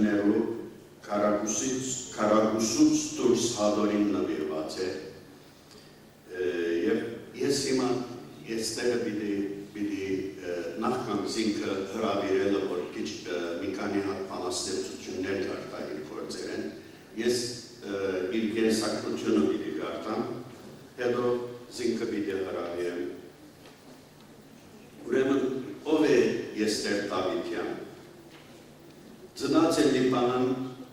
գիտություններու Քարագուսուց դուրս հադորին նվիրված է եւ ես հիմա եստերը պիտի նախքան զինքը հրավիրելը որ քիչ մի քանի հատ բանաստեղծություններ կարտահայտել գործերեն ես իր կենսակրությունը պիտի գարտամ հետո զինքը պիտի հրավիրեմ ուրեմն ով է Եստեր Դավիթյան ծնած է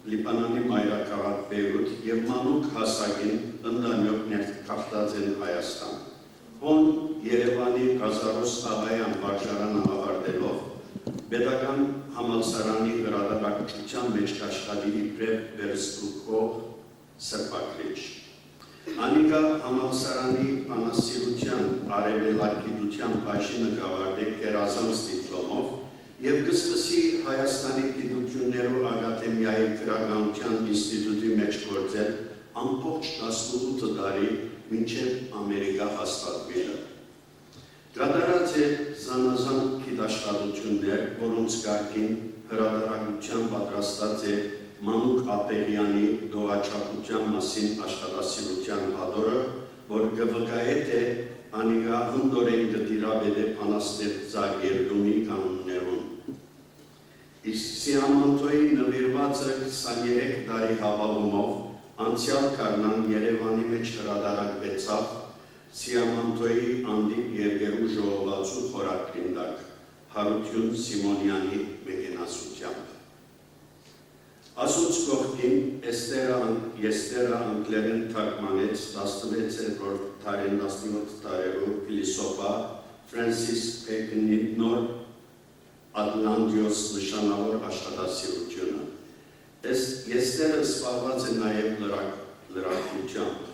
Լիբանանի մայրաքաղաք Բեյրութ եւ մանուկ հասակին ընտանիք ներկայացած են Հայաստան Հոն Երևանի Կազարոս Աղայան վարժարանը ավարտելով Պետական համալսարանի հրատարակչության մեջ աշխատի իբրև վերստուգող սրբակրիչ Անիկա համալսարանի բանասիրության արևելագիտության բաժինը կավարտել գերազանց դիպլոմով եւ կսկսի Հայաստանի գիտություններու ակադեմիայի քրագանության ինստիտուտի մեջ գործել ամբողջ 18 տարի մինչև Ամերիկա հաստատվելը։ Կատարած է զանազան գիտաշխատություններ, որոնց կարգին հրատարակության պատրաստած է Մանուկ Ապեղյանի դողաչափության մասին աշխատասիրության հատորը, որ կվկայետ է անիկա հնդորեն կտիրաբետ է բանաստեղծագերդումի կանոններուն։ Իսկ Սիամանթոյի նվիրվածը 23 տարի հավալումով անցյալ կարնան Երևանի մեջ հրատարակվեցավ Սիամանթոյի անդիպ երկերու ժողովածու խորագրին տակ Հարություն Սիմոնյանի մեկենասությամբ։ Ասուց կողքին Եստերը անգլերեն թարգմանեց 16-րդ դարին 17 տարերու փիլիսոփա Ֆրանսիս Բեյքոնի նոր Ատլանտիոս նշանավոր աշխատասիրությունը։ Եստերը զբաղված է նաև լրագրությամբ։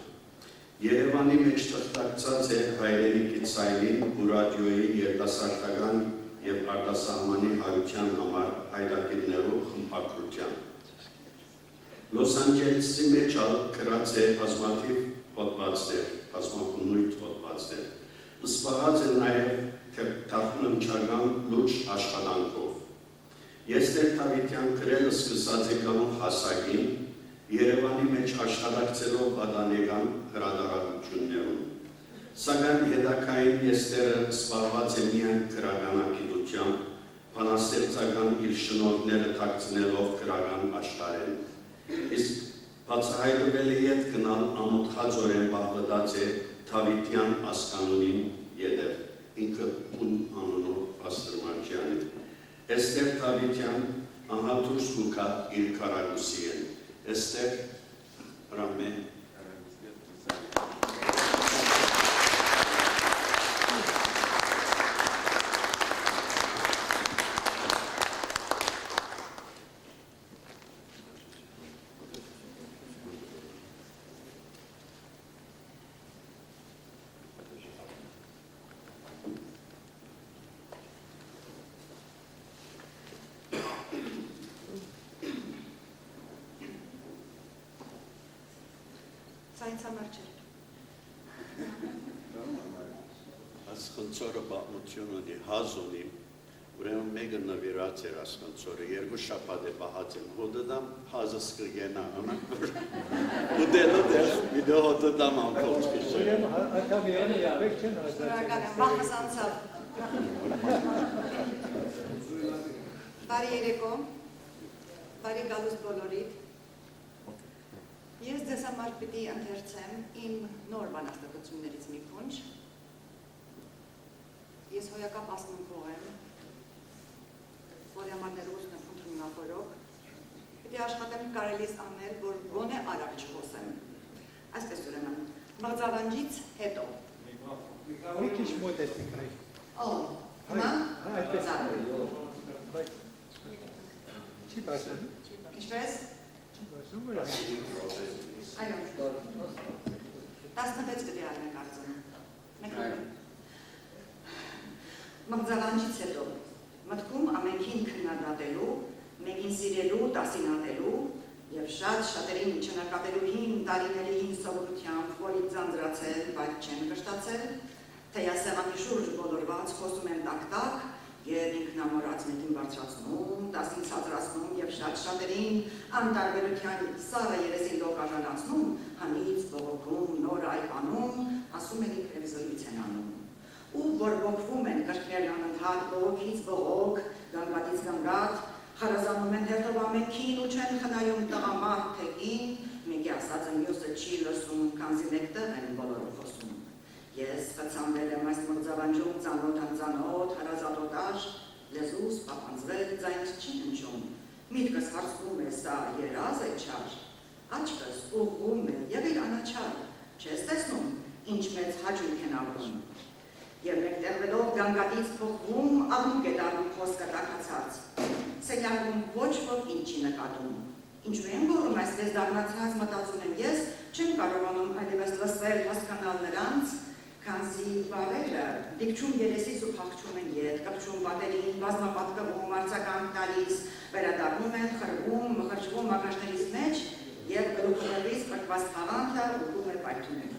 Երևանի մեջ թղթակցած է հայրենիքի ցայլին ու ռադիոյի երիտասարդական եւ արտասահմանի հայության համար հայրագիրներու խմբագրությամբ։ Լոս Անջելեսի մեջ գրած է բազմաթիվ հոդվածներ, բազմակունույթ հոդվածներ։ Զբաղած է նաև թարգմանչական լուրջ աշխատանքով։ Եստեր Դավիթյան գրելը սկսած է գալու հասակին Երևանի մեջ աշխատակցելով պատանեկան հրատարակություններում։ Սակայն հետագային Եստերը զբաղված է միայն գրականագիտությամբ, բանաստեղծական իր շնորհները թաքցնելով գրական աշխարհին։ Իսկ բացահայտվել է ետ գնալ ամոթխածորեն բաղվտած է Դավիթյան ասկանունին ետև, ինքը ուն անունով Աստրմաչյանի։ Էստեր Դավիթյան անհատուր զուգա իր Քարագուսի են։ Էստեր Ռամե Ասկոնցորը բաղմություն ունի, հազ ունի, ուրեմն մեկը նվիրած էր ասկոնցորը, երկու շաբաթ է բաղած եմ, հոդդամ հազը սկրգենա, անակ որ ուտելը դեղ, միդո հոդդամ ամբողջ կիշը։ Ուրեմն ատամիանը յավեք չեն հազար։ Սուրական եմ, բաղս անցավ։ Բարի երեկո, բարի գալուս բոլորիդ։ Ես ձեզ համար պիտի ընթերցեմ իմ նոր բանաստեղծություններից մի քունջ։ Ես հոյակապ ասմունքող եմ, որի համար ներողություն եմ խնդրում նախորոք։ Պիտի աշխատեմ կարելիս անել, որ գոնե արագ չխոսեմ։ Այսպես ուրեմն, բաղձավանջից հետո։ Մի քիչ մոտ ես տիկրի։ Հիմա։ Չի բասում։ Ինչպես։ Այո, 16 պիտի արնենք արձում, մղձավանջից հետո, մտքում ամենքին քննադատելու, մեկին սիրելու, տասինատելու և շատերին չնկատելու հին տարիների հին սովորությամբ, որի ձանձրացել, բայց չեն կշտացել, թեյասեղանի շուրջ բոլորված խոսում են տակ-տակ Եվ ինքնամոռացմենքին բարձրացնում, տասին ցածրացնում եւ շատ-շատերին անտարբերության սառը երեսին լոկաժանացնում, հանից բողոքում, նոր այպանում, ասում են իբրև զրույց են անում։ Ու որ ողվում են կրկնել անընդհատ բողոքից բողոք, գանգատից գանգատ, խարազանում են հերթով ամենքին ու չեն խնայում տղամարդ թե կին, մեկի ասածը մյուսը չի լսում, քանզի մեկտեղ են բոլորը խոսում։ Ես խցանվել եմ այս մրձավանջում ծանոթ, հարազատոտար, լեզուս պապանձվել, ձայնս չի հնչում, միտքս հարցնում է սա երազ է չար, աչքս ուղղում է եւ իր անաչար, չես տեսնում, ինչ մեծ հաճույք են ապրում։ Եվ մեկտեղվելով գանգատից փոխվում, աղմուկ է դառնում խոսքը տաքացած, սենյակում ոչ ոք ինչ չի նկատում։ Ինչու եմ գոռում այսպես դառնացած մտածում եմ ես, չեմ կարողանում այլևս լսել, հասկանալ նրանց, քանզի բառերը դիքչում երեսից ու փախչում են ետ, կպչում պատերին, բազմապատկվում, արձագանք տալիս, վերադառնում են, խրվում, մխրճվում ականջներից մեջ եւ գլուխներից փրկված խաղանքը ուղղում է պայթունում։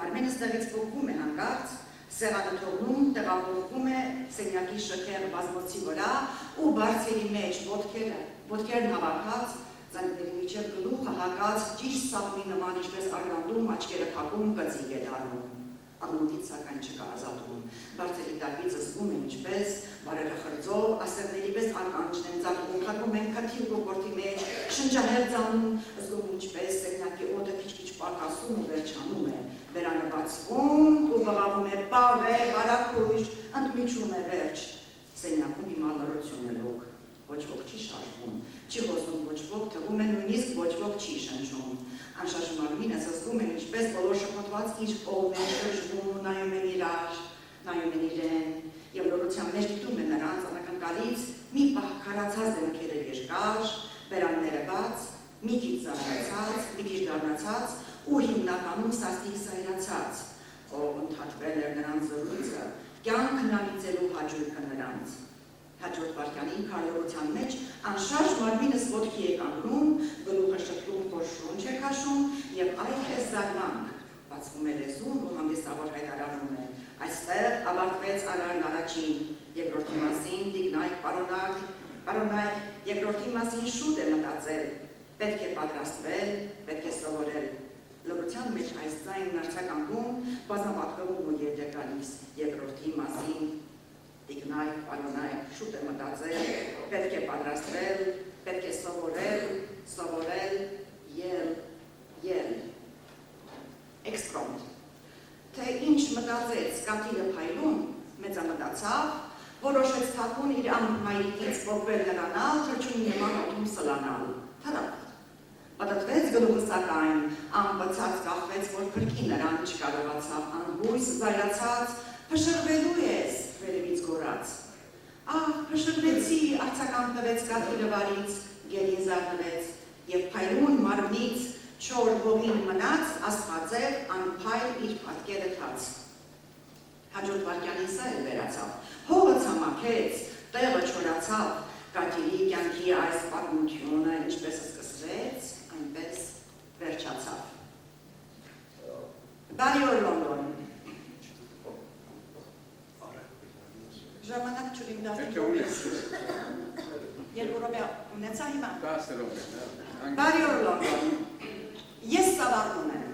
Մարմինը ստեղից փոխվում է հանկարծ, սեղանը թողնում, տեղավորվում է սենյակի շքեղ բազմոցի վրա ու բարձերի մեջ ոտքերն հավաքած, ծանրերի միջև գլուխը հակած, ճիշտ սաղմի նման ինչպես արգանդում, աչքերը փակում, կծիկ է դառնում։ Աղմուկից սակայն չկա ազատում, բարձերի տակից զգում է ինչպես, բարերը խրձով, ասեղների պես ականջն են ծակվում, խաղում են քթի ու կոկորդի մեջ, շնչահեր ծանում, զգում ինչպես սենյակի օդը քիչ-քիչ պակասում ու վերջանում է, բերանը բացվում ու բղավում է պավ է, բարակույր, ընդմիջում է վերջ, սենյակում հիմա լռություն է լոկ, ոչ ոք չի շարժվում, չի խոսում ոչ ոք, թվում է նույնիսկ ոչ ոք չի շնչում, անշարժ մարմինը զգում է ինչպես բոլոր շփոթված իր կողմ են շրջվում, նայում են իրար, նայում են իրեն, եւ լռության մեջ դիտում են նրանց անակնկալից մի պահ քարացած դեմքերը երկար, բերանները բաց, մի քիչ զարմացած, մի քիչ դառնացած ու հիմնականում սաստիկ սայրացած, ով ընդհատվել էր նրանց զրույցը, կյանքն անիծելու հաճույքը նրանց։ Հաջորդ վայրկյանին քարոզության մեջ անշարժ մարմինս ոտքի է կանգնում, գլուխը շփում, խորշունչ է քաշում եւ այլ է զարմանք։ Բացվում է լեզուն ու հանդիսավոր հայտարարում է. այստեղ ավարտվեց արարն առաջին, երկրորդի մասին դիգնայք պարոնայք, երկրորդի մասին շուտ է մտածել, պետք է պատրաստվել, պետք է սովորել։ Լռության մեջ այս ձայնն արձագանքում, բազմապատկվում ու ետ է գալիս, երկրորդի մասին դիգնայք, պարոնայք, շուտ է մտածել, պետք է պատրաստվել, պետք է սովորել, ել, էքսպրոմտ։ Թե ինչ մտածեց կաթիլը փայլում, մեծամտացավ, որոշեց թաքուն իր ամմայրիկից պոկվել նրանալ, թրջունի նման օդում սլանալ, թրավ։ Պատտվեց գլուխը սակայն, անբացած կախվեց, որ փրկի նրան չկարողացավ, անհույս զայրացած, փշրվելու ես, վերևից գոռաց։ Ահ, փշրվեցի, արձագանք տվեց կաթիլը վարից, գերին զարթվեց, եւ փայլուն մարմնից չոր ողին մնաց, աստվածև անփայլ իր պատկերը թաց։ Հաջորդ վայրկյանին սա էլ վերացավ, հողը ցամաքեց, տեղը չորացավ, կաթիլի կյանքի այս պատմությունը ինչպես սկսվեց, այնպես վերջացավ։ Բարի օր Լոնդոն։ Ժամանակ չունիմ դարձել։ Երկու րոպե ունեցա հիմա։ Բարի օր Լոնդոն։ Ես սավառնում եմ։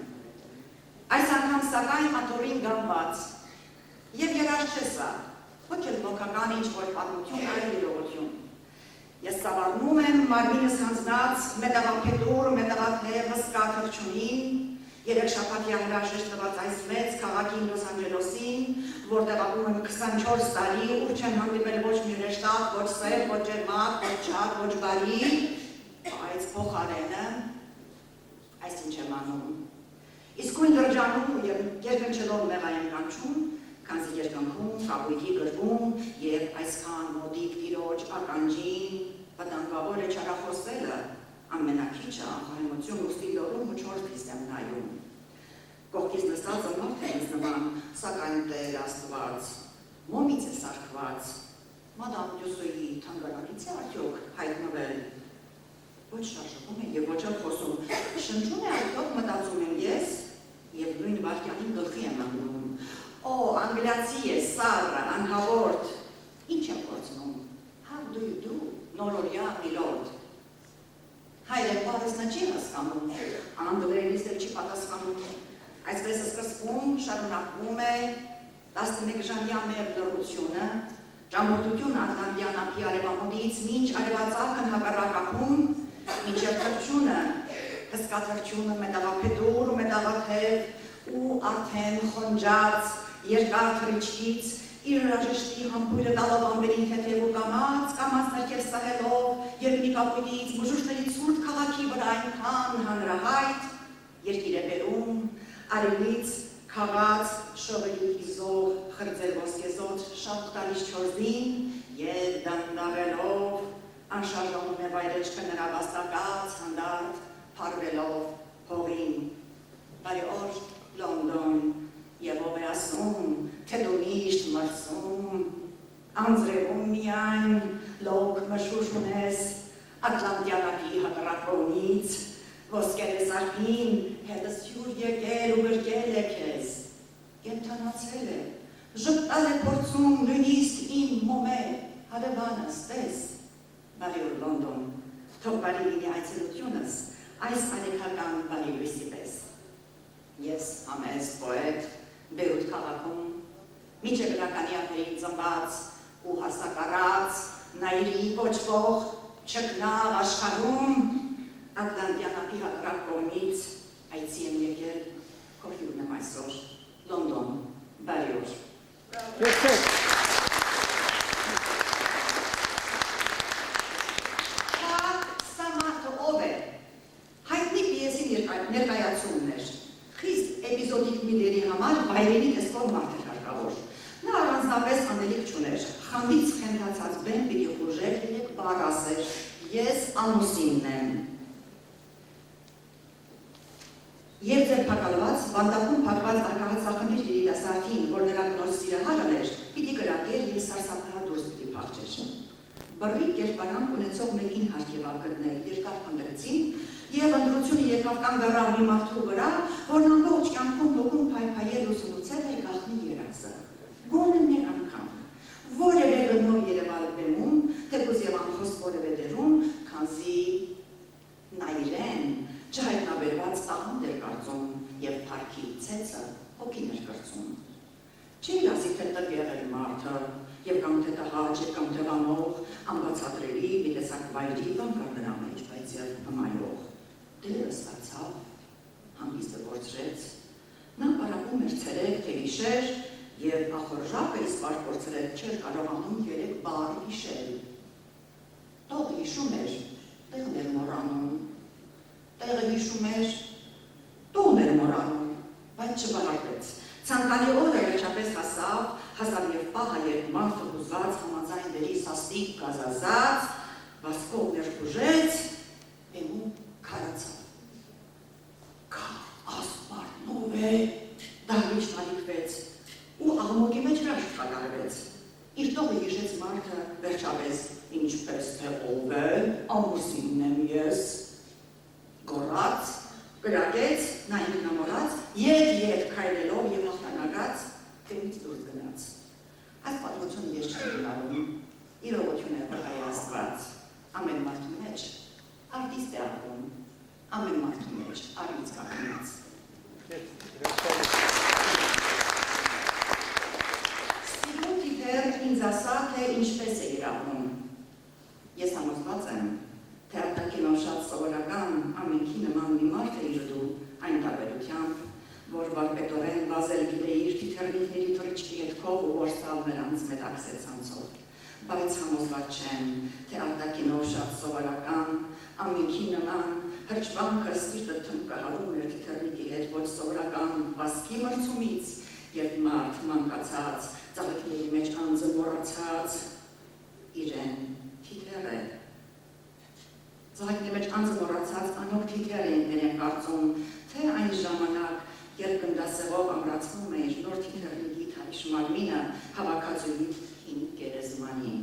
Այս անգամ սակայն աթորին գամված։ Եվ երաշխ չէ սա, ոչ էլ մոքական ինչ-որ պատմություն, այլ իրողություն։ Ես սավառնում եմ, մարմինս հանձնած, մետաղափետուր, մետաղափե վսկա թրջունին, երեք շաբաթյա հրաժեշտ տված այս մեծ քաղաքին Լոս Անջելեսին, որտեղ ապրում եմ 24 տարի, ուր չեմ հանդիպել ոչ մի հրեշտակ, ոչ սև, ոչ ջերմակ, ոչ չար, ոչ բարի, այս փոխարենը, այսինչ եմ անում։ Իսկույն լրջանում և երկնչելով մեղա եմ կանչում, քանզի երկնքում, կապույտի գրվում և այսքան մոդիկ տիրոջ ականջին վտանգավոր է չարախոսելը, ամենակիչը անխահեմություն ուստի լորում ու չորտիս եմ նայում։ Կողքից նստածը մարդ է ինձ նման, սակայն Տեր Աստված, մոմից է սարքված, մադամ Դյուսոյի թանգարանից է արդյոք հայտնվել։ Ոչ շարժվում է և ոչ էլ խոսում, շնչում է արդյոք մտածում եմ ես և նույն վայրկյանին գլխի եմ անգնում։ Օ, անգլիացի է, սառը, անհավորդ, ինչ եմ փորձում Այսպես սկսվում, շարունակվում է 11-ժամյա մեր լռությունը, ճամփորդությունը Ատլանտյան ափի արևամուտից մինչ արևածագն հակառակախում, մինչև թռչյունը, հսկա թռչյունը մետաղափետուր, մետաղաթև ու արդեն խոնջած երկար թռիչքից իր հրաժեշտի համբույրը տալով ամբերին թեթև ու կամաց ներքև սահելով երկրի կապույտից բուժուշների ցուրտ քաղաքի վրա այնքան հանրահայտ երկիր է բերում արևից քաղաց շողերի հիզող խրձեր ոսկեզոծ շատ տալիս չորզին և դանդաղելով անշարժանում է վայրեջքը նրա վաստակած հանդարտ փարվելով հողին բարի օր Լոնդոն և ով է ասում, թե դու միշտ մրցում, անձրևում միայն լոկ մշուշ ունես, Ատլանտյան ափի հակառակողից, ոսկել ես արփին, հետս հյուր եկել ու գրկել է քեզ, կենդանացել է, ժպտալ է փորձում նույնիսկ իմ մոմե, հարևանս, տես, բարի օր Լոնդոն, թող բարի լինի այցելությունս, այս արեգական բարի լույսի պես։ Ես համեստ պոետ, Բեյրութ քաղաքում, մինչև գրականի ափերին ծնված ու հասակարած, նայրի կոչվող, չկնավ աշխարհում, Ատլանտյան ափի հակառակ կողմից այցի եմ եկել, քո հյուրն եմ այսօր, Լոնդոն, բարի օր։ Սա մարդը ով է, հայտնի պիեսի ներկայացումն էր, խիստ էպիզոդիկ միների համար վայրենի տեսքով մարդ էր հարկավոր։ Նա առանձնապես անելիք չուներ, խանդից խենթացած բեմ պիտի խուժեր երեք բառ ասեր, ես ամուսինն եմ։ Եվ ձերբակալված, բանտակում փակված արկահացախմիր երիտասարդին, որ նրա կնոջ սիրահարն էր, պիտի կրակեր և սարսափահար դուրս պիտի փախչեր։ Բռի կերպարանք ունեցող մեկին հարկեվավ գտնել, երկար փնտրեցին, և ընտրությունը եկավ կանգ առավ մի մարդու վրա, որն ամբողջ կյանքում լոկում փայփայել ու սնուցել էր գաղտնի երազը։ Գոնե մի անգամ, որևէ գնով երևալ բեմում, թեկուզ և անխոս որևէ դերում, քանզի նա իրեն չհայտնաբերված տաղանդ էր կարծում և փառքի ցեցը հոգին էր կրծում։ Չէր ասի թե տգեղ էր մարդը, և կամ թե տհաճ, և կամ թե վանող, անբացատրելի, մի տեսակ վայրի բան կար նրա մեջ, բայց և հմայող։ Դերը ստացավ, հանգիստը կորցրեց, նա պարապում էր ցերեկ, թե գիշեր, և ախորժակը իսպար կորցրել չէր կարողանում երեք բառ հիշել։ Տողը հիշում էր, տեղն էր մոռանում, տեղը հիշում էր, տողն էր մոռանում, բայց չբարակվեց։ Ցանկանի օրը վերջապես հասավ, հազար և պահը երբ մարդը հուզված համաձայն դերի սաստիկ գազազած, վասկով ներխուժեց, բեմում քարացավ։ Կա ասպարնով է, դահլիճ տալիքվեց, ու աղմոկի մեջ հրաշք խագարվեց։ Իր տողը հիշեց մարդը վերջապես, ինչպես թե ով է, ամուսինն եմ ես, գոռաց, կրակեց, նա ինքնամոռաց, ետ քայլելով և հաղթանակած, բեմից դուրս գնաց։ Այս պատմությունը ես չեմ գնալու, իրողություն է վրայի Աստված, ամեն մարդու մեջ արտիստ է ապրում, ամեն մարդու մեջ արից կանգնած։ Սիրուն Տիգեր ինձ ասա, թե ինչպես է իրավում։ Ես համոզված եմ, թե արտաքինով շատ սովորական ամենքի նման մի մարդ է իրդու այն տարբերությամբ, որ վարպետորեն վազել գիտեի իր թիթեռնիկների թռիչքի հետքով ու որսալ նրանց մետաքսեց անցով։ Բայց համոզված չեմ, թե արտաքինով շատ սովորական ամենքի նման հրճվանքը սիրտը թմկահարում էր թիթեռնիկի հետ ոչ սովորական վազքի մրցումից, երբ մարդ մանկացած, ծաղիկների մեջ անձը մոռացած, իրեն թիթեռ է։ Ծաղիկների մեջ անձը մոռացած անոք թիթեռ են իրեն կարծում, թե այն ժամանակ, երբ գնդասեղով ամրացվում է իր նոր թիթեռնիկի թալիշ մարմինը հավաքածուի հին գերեզմանին։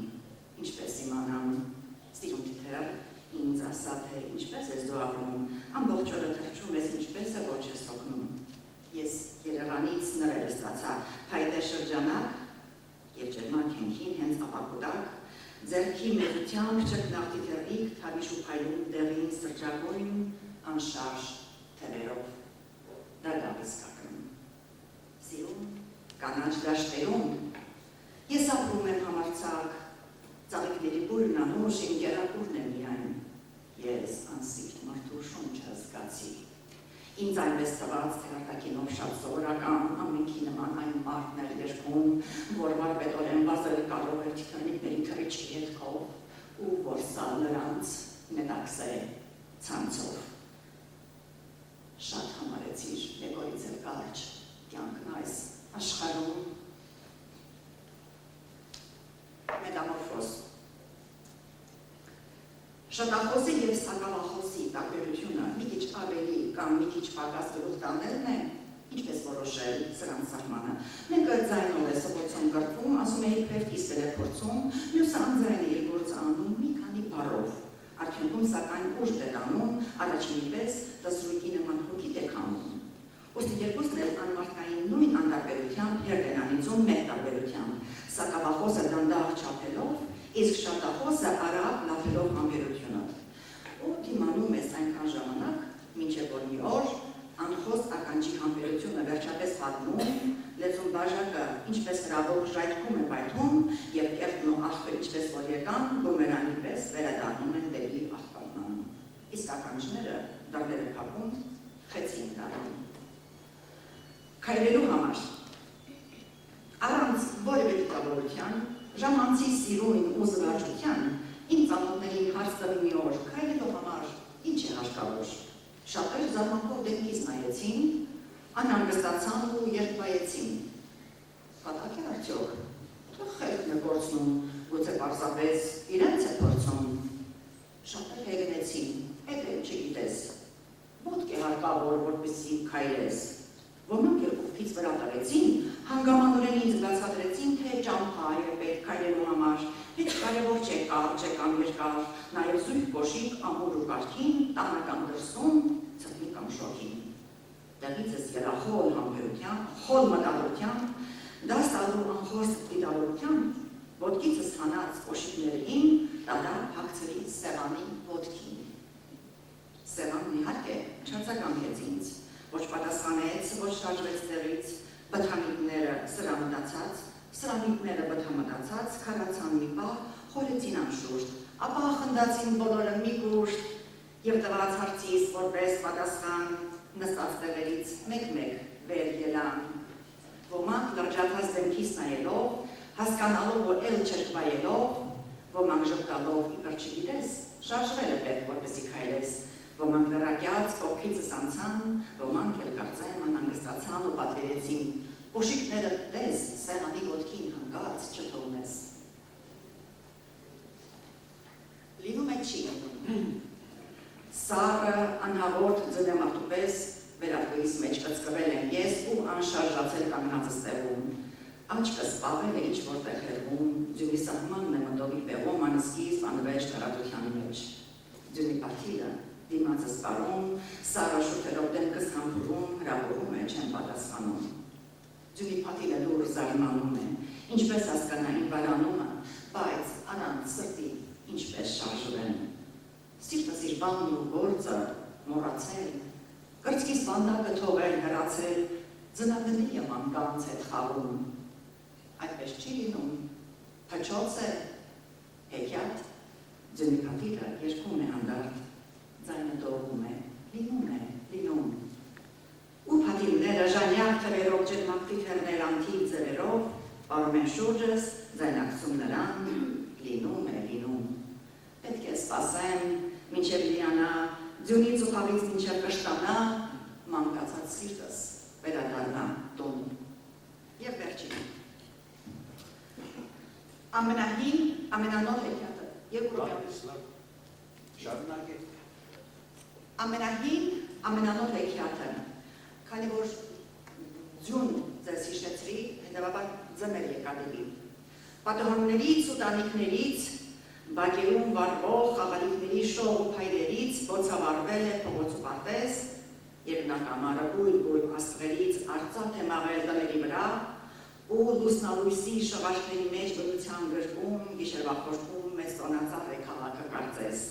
Ինչպես իմանամ, սիրուն Տիգեր, ինձ ասա, թե ինչպես ես դու ապրում, ամբողջ օրը թռչում ես, ինչպես է ոչ ես օգնում։ Ես Երևանից նրերը ստացա, փայտե շրջանակ և ջերմակ հենքին հենց ապակուտակ, ձեռքի մեծությամբ չկնավ թիթեռնիկ, թալիշ ու փայլուն դեղին սրճագույն անշարժ թևերով։ դա լավից կակրում։ Սիրում, կանաչ դաշտերում, ես ապրում եմ համարցակ, ծաղիկների բուրն անուշ իմ գերակուրն է միայն, ես անսիրտ մարդու շունչը զգացի։ Ինձ այնպես թվաց, թե արտաքինով շատ սովորական, ամենքի նման այն մարդն էր երկում, որ վարպետորեն վազել կարող էր թիկնիկների թռիչքի հետքով ու որ սա նրանց մետաքս է ցանցով։ Շատ համարեցիր Լեգորից էլ կարճ, կյանքն այս աշխարհում մետամորֆոզ։ Շատախոսի և սակավախոսի տարբերությունը մի քիչ ավելի կամ մի քիչ պակաս գլուխ տանելն է, ինչպես որոշել սրանց սահմանը։ Մեկը ձայնով է սովորություն կրվում, ասում է իբրև կիսվել է փորձում, մյուսը անձայն իր գործը անում մի քանի բառով։ Արդյունքում սակայն ուժ է տանում, առաջինի պես դասրույթի նման հոգի է քամում։ Ուստի երկուսն էլ անմարդկային նույն անտարբերությամբ երբ են անիծում մեկ տարբերությամբ, սակավախոսը դանդաղ չափելով, իսկ շատախոսը արագ լավելով համբերությունը։ Ու դիմանում ես այնքան ժամանակ, մինչև որ մի օր անխոս ականջի համբերությունը վերջապես հատնում, լեզուն բաժակը ինչպես հրավող ժայթքում է պայթում և կերտն ու աղբը ինչպես որ եկան, բումերանի պես վերադառնում են դեպի աղբանման։ Իսկ ականջները դարդերը փակում, խեցին դառնում։ Քայլելու համար առանց որևէ դիտավորության, ժամանցի սիրույն ու զվարճության, իմ ծանոթներին հարց տվի մի օր, քայլելու համար ինչ է հարկավոր։ Շատեր զարմանքով դեմքից նայեցին, անհանգստացան ու երկվայեցին։ Կատակ է արդյոք, թե խելքն է գործնում, գուցե պարզապես իրենց է փորձում։ Շատեր հեգնեցին, էդ էլ չգիտես, ոտք է հարկավոր, որպեսզի քայլես։ Ոմանք էլ ուղքից վրա տվեցին, հանգամանորեն ինձ բացատրեցին, թե ճամփա է պետք քայլելու համար, heç կարևոր չէ կարճ է կամ երկար, նաև զույգ կոշիկ ամուր ու կարգին, տանական դրսում, ծխի կամ շոգին։ Տեղից ես երախոլ համբերությամբ, խոլ մտադրությամբ, դաս տալու անխոս դիտավորությամբ, ոտքիցս հանած կոշիկներին, տարա հագցրի սեղանի ոտքին։ Սեղանն իհարկե չարձագանքեց ինձ, ոչ պատասխանեց, ոչ շարժվեց տեղից, բթամիտները սրամտացած, սրամիտները բթամտացած, քարացան մի պահ, խորեցին անշուշտ, ապա խնդացին բոլորը մի գուշտ և տված հարցիս որպես պատասխան նստած տեղերից մեկ-մեկ վեր ելան։ Ոմանք լրջացած դեմքիս նայելով, հասկանալով, որ էլ չրկվայելով, ոմանք ժպտալով իբր չգիտես, շարժվել է պետք, որպեսզի քայլես, ոմանք լրակյաց կողքիցս անցան, ոմանք էլ կարծեմ անհանգստացան ու պատվերեցին, կոշիկները տես, սեղանի ոտքին հանգած չթողնես։ Լինում է չի լինում։ Սառը անհաղորդ ձնեմարտու պես վերարկուիս մեջ կծկվել եմ ես ու անշարժացել կանգնածս տեղում։ Աչքս պաղել է ինչ-որ տեղ հեռվում, ձյունի սահմանն է մտովի պեղում անսկիզբ անվեջ տարածության մեջ։ Ձյունի պատիլը դիմացս պարում, սառը շուտերով դեմքս համբուրում, հրավորում է, չեմ պատասխանում։ Ձյունի պատիլը լուր զարմանում է, ինչպես հասկանային բարանումը, բայց առանց սրտի ինչպես շարժվեն։ Սիրտս իր բանն ու գործը մոռացել, կրծքիս վանդակը թողել հեռացել, ձնագնի եմ անկանց հետ խաղում։ Այդպես չի լինում, փչոց է, հեքիաթ, ձյունի պատիլը երգում է հանդարտ, ձայնը տողում է, լինում։ Ու պատիլները ժանյակ թվերով ջերմակտի թերներ անթիվ ձևերով, պարում են շուրջս, ձայնակցում նրան, լինում է։ Պետք է սպասեմ, մինչև լիանա, ձյունից ու խավից մինչև կշտանա, մանկացած սիրտս վերադառնա տուն։ Եվ վերջին։ Ամենահին, ամենանոր հեքիաթը, ամենահին, ամենանոր հեքիաթը, քանի որ ձյուն ձեզ հիշեցրի, հետևաբար ձմեր եկադելի։ Պատահաններից ու տանիքներից, բակերում վարվող խաղալիքների շող ու փայլերից բոցավարվել է փողոցու պարտեզ և նա կամարը բույլ աստղերից արծաթ է մաղել տների վրա ու լուսնալույսի շղարքների մեջ բնության գրկում, գիշերվա խորքում մեծ տոնածառ է քաղաքը կարծես։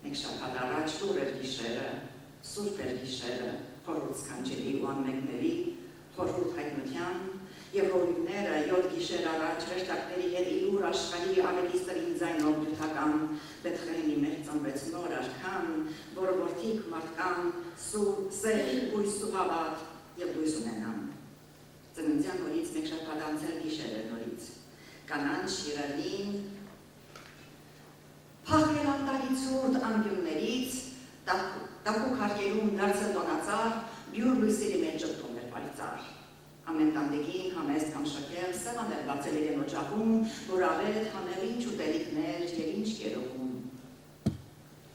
Մեկ շաբաթ առաջ դուր էր գիշերը, Սուրբ էր գիշերը, խորհուրդ սքանչելի ու անմեկների, խորհուրդ հայտնության, և հովիվները 7 գիշեր առաջ հրեշտակների հետ իլուր աշխարհի ավելի սրին ձայնով դյութական Բեթխեհեմի մեջ ծնվեց նոր արքան, որը որդիկ մարդկան սեր հույս ու հավատ և լույս ունենան։ Ծննդյան օրից մեկ շաբաթ անցել գիշեր էր նորից, կանանչ երևին, փախել անտարի ցուրտ անկյուններից, տակուկ հարկերում դարձել տոնածառ, բյուր լույսերի մեջ ճպտում էր պայծառ։ Ամեն տանտիկին համեստ կամ շքեղ սեղանել բացել իրեն օջախում, որ ավետ հանելինչ ուտելիքներ և ինչ կերողում։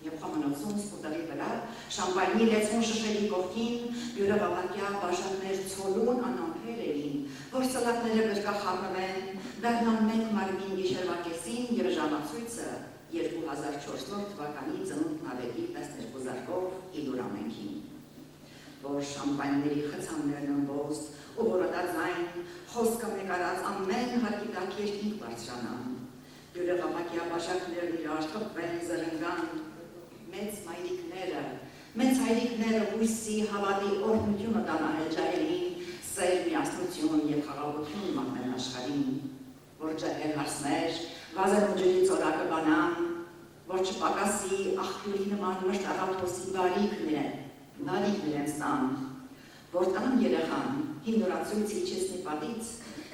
Եվ խոհանոցում սպուտալի վրա, շամպայնի լեցուն շշերի կողքին, բյուրը վավակյա բաժակներ ցոլուն անամփեր էին, որ սլակները գրկախառնվեն, դառնան մեկ մարմին գիշերվա կեսին և ժամացույցը 2004 թվականի ծնունդն ավետի 12 զարկով իլուր ամենքին, որ շամպայնների խցաններն ըմբոստ ու որոտաձայն, խոսքը մեկ արած ամեն հարկի տակ երկինք բարձրանան, բյուրը վավակյա բաժակներն իրար թփվեն զրնգան, մեծ հայրիկները հույսի հավատի օրհնությունը տանահել ջահելին, սեր միասնություն և խաղաղություն մատնեն աշխարհին, որ ջահել հարսներ, վազեն ու ջրի ծորակը բանան, որ չպակասի աղբյուրի նման մշտարաթոսի բարիքն իրենց տան, որ տան երեխան հին նորացույց իջեցնի պատից,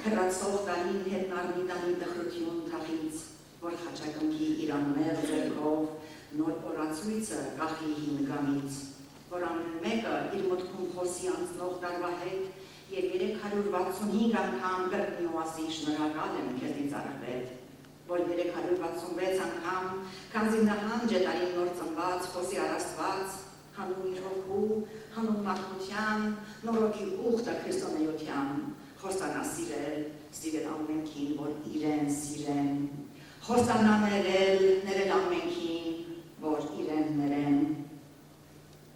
հեռացող տարին հետ նարմի տանի տխրություն թախից, որ խաչակնքի իրաններ ձերքով նոր օրացույցը կախի հին գամից, որ ամեն մեկը իր մտքում խոսի անցնող տարվա հետ և 365 անգամ կրկնի ու ասի շնորհակալ եմ քեզնից Արարվետ, որ 366 անգամ քանզի նահանջ է տարին նոր ծնված, խոսի առաստված, հանուն իր հոգու, հանուն մարդկության, նորոգի ուխտը քրիստոնեության, խոստանա սիրել ամենքին, որ իրեն սիրեն, խոստանա ներել ամենքին, որ իրեն ներեն,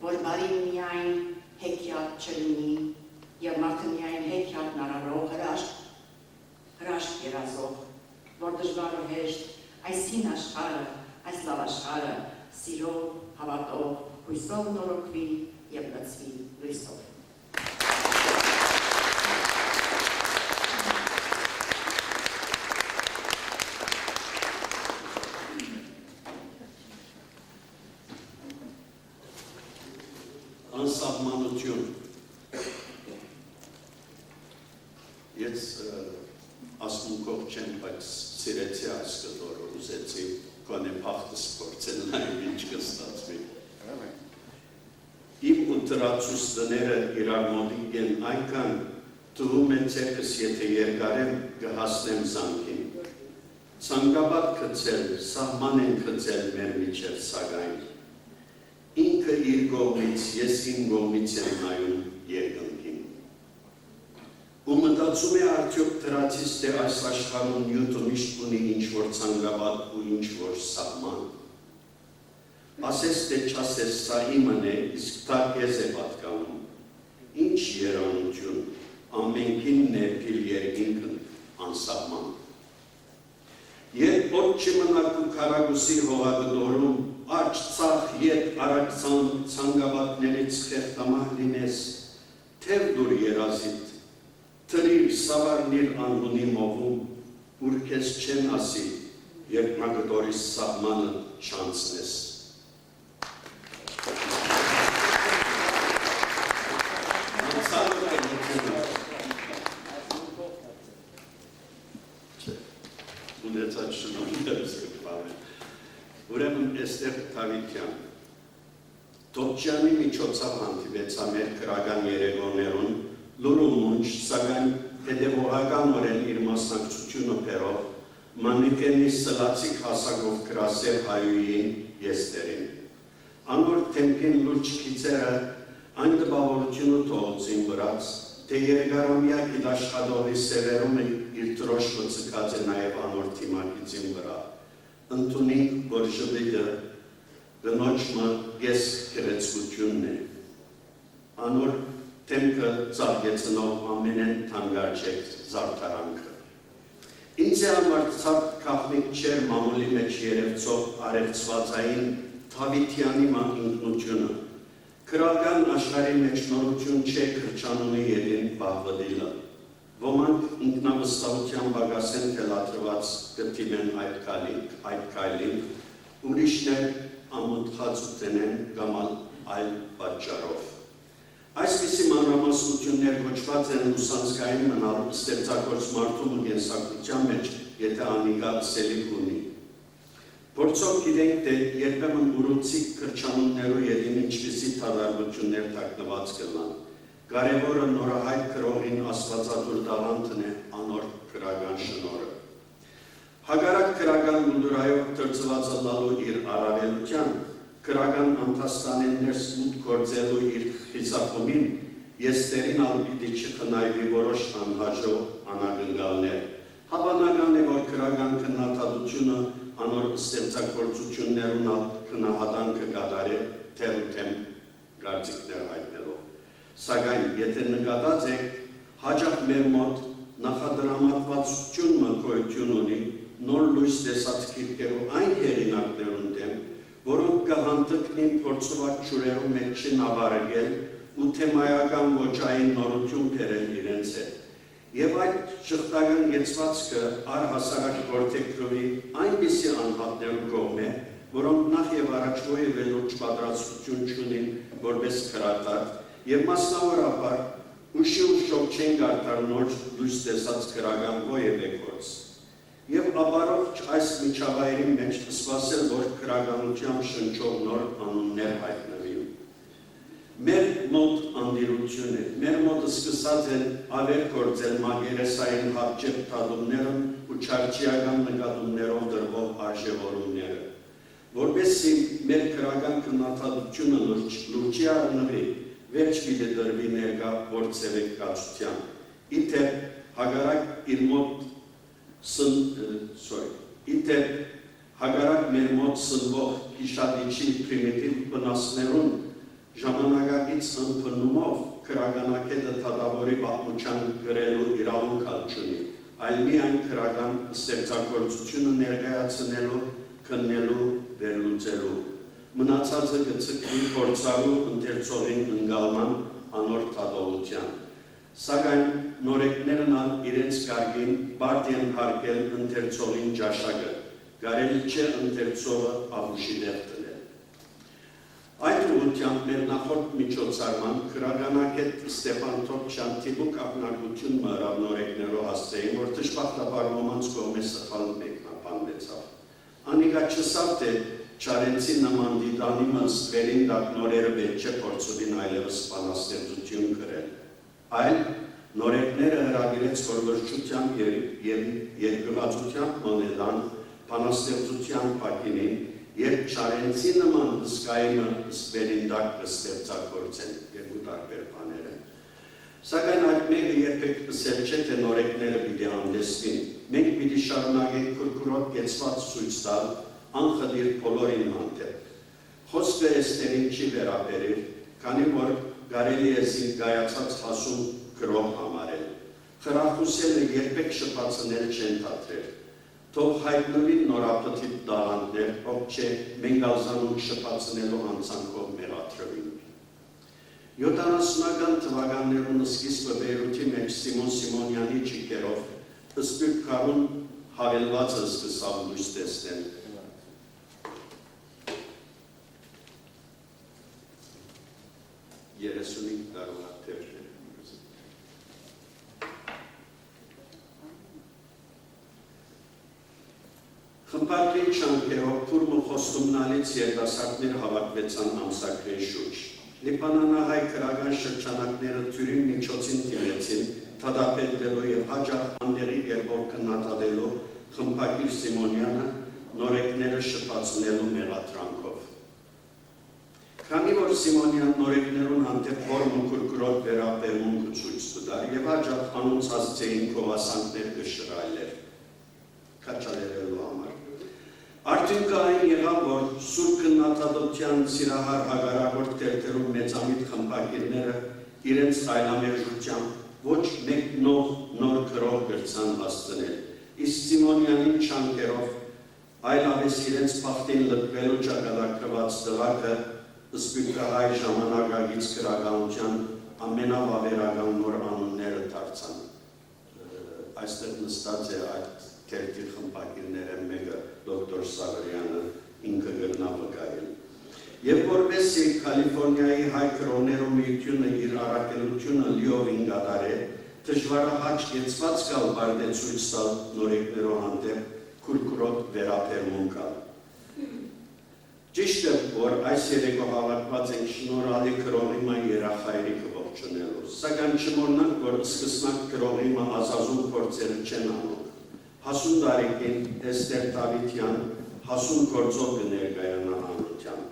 որ բարին միայն հեքիաթ չլինի և մարդը միայն հեքիաթն արարող հրաշք երազող, որ դժվար ու հեշտ այս հին աշխարհը, այս լավ աշխարհը սիրով, հավատով, հույսով նորոգվի և լցվի լույսով։ Անսահմանություն։ Ես ասմունքով չեմ, բայց սիրեցի այս կտորը, ուզեցի կոնե պախտը սպորցել նայում ինչ կստացվի։ Իմ ու տրացուս դները իրար մոտիկ են այնքան տվում են ձերքս, եթե երկարեմ կհասնեմ զանքին։ Ցանկաբատ գցել, սահման են գցել մեր միջև սակայն։ Ինքը իր կողմից, ես իմ կողմից եմ նայում երկնքին։ Ու մտածում է արդյոք դրացից, թե այս աշխարհում նյութը միշտ ունի ինչ-որ ցանկաբատ ու ինչ-որ սահման։ Ասես թե չասես սա իմն է, իսկ դա քեզ է պատկանում։ Ինչ երանություն, ամենքին ներքիլ երկինքն անսահման։ Երբ ոտ չմնաք ու քարագուսի հողագդորում, աջ ծախ ետ արագ ցանկաբատներից խեղտամահ լինես, թև դուր երազիտ, թրիր սավարնիր անհունի մովում, ուր քեզ չեն ասի, երբ մագդորի սահմանը չանցնես։ Ունեցած շնորհներս կպարեն։ Ուրեմն Էստեր Թավիթյան Տոպչյանի միջոցով հանդիպեցա մեր քրական երեգոներուն լուրում ունչ, սակայն հետևողականորեն իր մասնակցությունը բերող Մանիկենի սլացիկ հասակով գրասեր հայուին Էստերին։ Անոր թեմքին լուրջ քիծերը այն տպավորությունը թողոցին վրաց, թե երկարամյա գիտաշխատողի սևերումը իր տրոշկը ձգած է նաև անոր թիմակիցին վրա։ Ընդունի, որ ժպիտը գնոջմը ես գեղեցկությունն է։ Անոր թեմքը ծաղկեցնող ամենեն թանկարժեք զարդարանքը։ Ինձ է համար ցավ կախնիկ չեր մամուլի մեջ երևցող արևծվածային Թավիթյանի ինքնությունը, Քրական աշխարհի մեջ նորություն չէ քրչանունի ելին բաղվդիլը։ Ոմանք ինքնավստահության բագասեն թելադրված կտիմեն այդ քայլին, ուրիշներ ամոթխած ուտենեն կամ այլ պատճառով։ Այսպիսի մանրամասնություններ կոչված են լուսանցքային մնալու ստեղծագործ մարդու կենսագրության մեջ, եթե անիկա սելիք ունի։ Փորձով գիտենք, թե երբեմն ուռուցիկ քրչանուններու ելին ինչպիսի թադարություններ թաքնված կլան։ Կարևորը նորահայտ քրողին աստվածատուր դավանթն է անոր քրական շնորհը։ Հագարակ քրական գունդուրայով թրծված լալու իր առավելության, քրական անթաստանեն ներս մուտք գործելու իր խիզախումին, եստերին ալպիտի չխնայվի որոշ անհաջող անագնգալներ։ Հավանական է, որ քրական քննադատությունը անոր ստեղծագործություններուն քնահատանքը կատարել թերութեմ գարցիկներ հայտնելով։ Սակայն եթե նկատած եք, հաճախ մեր մոտ նախադրամատվածությունը գոյություն ունի նոր լույս տեսած գիրքերու այն հեղինակներուն դեմ, որոնք կհանդգնին փորձված ջուրերու մեջ չնավարել ու թեմայական ոճային նորություն բերել իրենց հետ։ Եվ այդ շղթական գեցվածքը առհասարակ գործեքրովի այնպիսի անհատներու կողմ է, որոնք նախ եւ առաջ ոյվելուց պատրաստություն չունին որպես քրատար եւ մասնավորապես ուշի ու շոկ չեն գարտար նոր լույս տեսած քրական ոյվեկորց։ Եվ ապարով այս միջավայրի մեջ սպասել, որ քրականությամբ շնչող նոր անուններ հայտնվի։ Մեր մոտ անդիրություն է, մեր մոտ սկսած են ավեր գործել մագերեսային հապճեպ թադումներն ու չարչիական նկատումներով դրվող արժևորումները, որպեսզի մեր քրական քննադատությունը լուրջի առնվի, վերջ պիտի դրվի ներկա գործելեկացության։ Իթեպ հագարակ մեր մոտ սնվող իշադիչի պրիմիտիվ բնասներուն ժամանակակից ընդունումով քրականակետը թադավորի պատմության գրելու իրավունք չունի, այլ միայն քրական ստեղծագործությունը ներկայացնելու, քննելու, վերլուծելու։ Մնացածը կցկվի փորձառու ընթերցողին ընկալման անոր թադողության։ Սակայն նորեկներն իրենց կարգին բարդ են հարգել ընթերցողին ճաշակը, կարելի չէ ընթերցողը աղուշի դեղ տնել։ Այդ ուղղությամբ մեր նախորդ միջոցառման քրականակետ Ստեփան Թոփչյան թիվուկ ակնարկություն մռավ նորեկներով հասցեին, որ դժբախտաբար ոմանց կողմից սխալ մեկնաբանվեցավ։ Անիկա չսավ, թե Չարենցի նման դիտանի մնստվերին դակ նորերը պետք չէ փորձովին այլևս բանաստեղծություն գրել, այլ նորեկները հրավիրեց խորհրդությամբ եւ երկրվածությամբ մոնեդան բանաստեղծության պակինին, երբ Չարենցի նման հսկայինը ստվերին դակ կստեղծագործեն երկու տարբեր բաներ են։ Սակայն այդ մեկը երբեք պսել չէ, թե նորեկները պիտի հանդեսվին, մենք պիտի շարունակենք քրքրոտ կեցված ցույց տալ անխդիր բոլորին հանդեպ։ Խոսքը էստերին չի վերաբերել, քանի որ կարելի է զինգայացած հասուն գրող համարել։ Խրախուսելը երբեք շփացնել չեն թատրել։ Թող հայտնվի նորապտիտ դավաններ, ով չէ մենք ալզանում շփացնելու անցանքով մեղադրվին։ 70-ական թվականներուն սկիզբը Բեյրութի մեջ Սիմոն Սիմոնյանի ճիկերով Սպիրտ Քարուն հավելվածը սկսավ լույս տեսնել։ 35 տարվա թերջ է։ Խմբագրի չանքերով թուրմը խոստումնալից երդասարտներ հավաքվեցան ամսագրի շուրջ։ Լիբանանահայ քրական շրջանակները թյուրին միջոցին տիրեցին, թադապետելու և հաջախ անների երբով քննադատելու խմբագիր Սիմոնյանը նորեկները շփացնելու մեղադրանքով։ Քանի որ Սիմոնյան նորեկներուն հանդեպ ողորմը քրքրոտ վերաբերմունքը ցույց տար եւ հաջող անոնց հասցեին քովասանքներ կշռայլեր քաչալերելու համար։ Արդյունքը այն եղավ, որ սուրբ քննադատության սիրահար հագարագործ թերթերում մեծամիտ խմբագիրները իրենց այլամերժությամբ ոչ մեկ նոր գրող գրցան հասցնել, իսկ Սիմոնյանին չանկերով այլապես իրենց բախտին լքվելու ճակատագրված դղակը Սպյութահայ ժամանակագից գրականության ամենավավերական նոր անունները դարձան։ Այստեղ նստած է այդ քերթի խմբակիրները մեկը դոկտոր Սավարյանը ինքը գտնա վկայել։ Եվ որպեսզի Կալիֆորնիայի հայ կրոններու միությունը իր առաքելությունը լիովին կատարե, դժվարահաճ կեցված գալ բարդեցույց տալ նորեկներու հանդեպ քուրքուրոտ վերաբերմունք կալ։ Ճիշտ է, որ այս երեկո հավաքված ենք շնորհալի կրոնիմա երախայրիկը ողջունելու, սակայն չմոռնանք, որ սկսնակ կրոնիմա ազազուն փորձերը չեն անում։ Հասուն տարիքին Էստեր Դավիթյան հասուն գործով կներկայանա հանրության։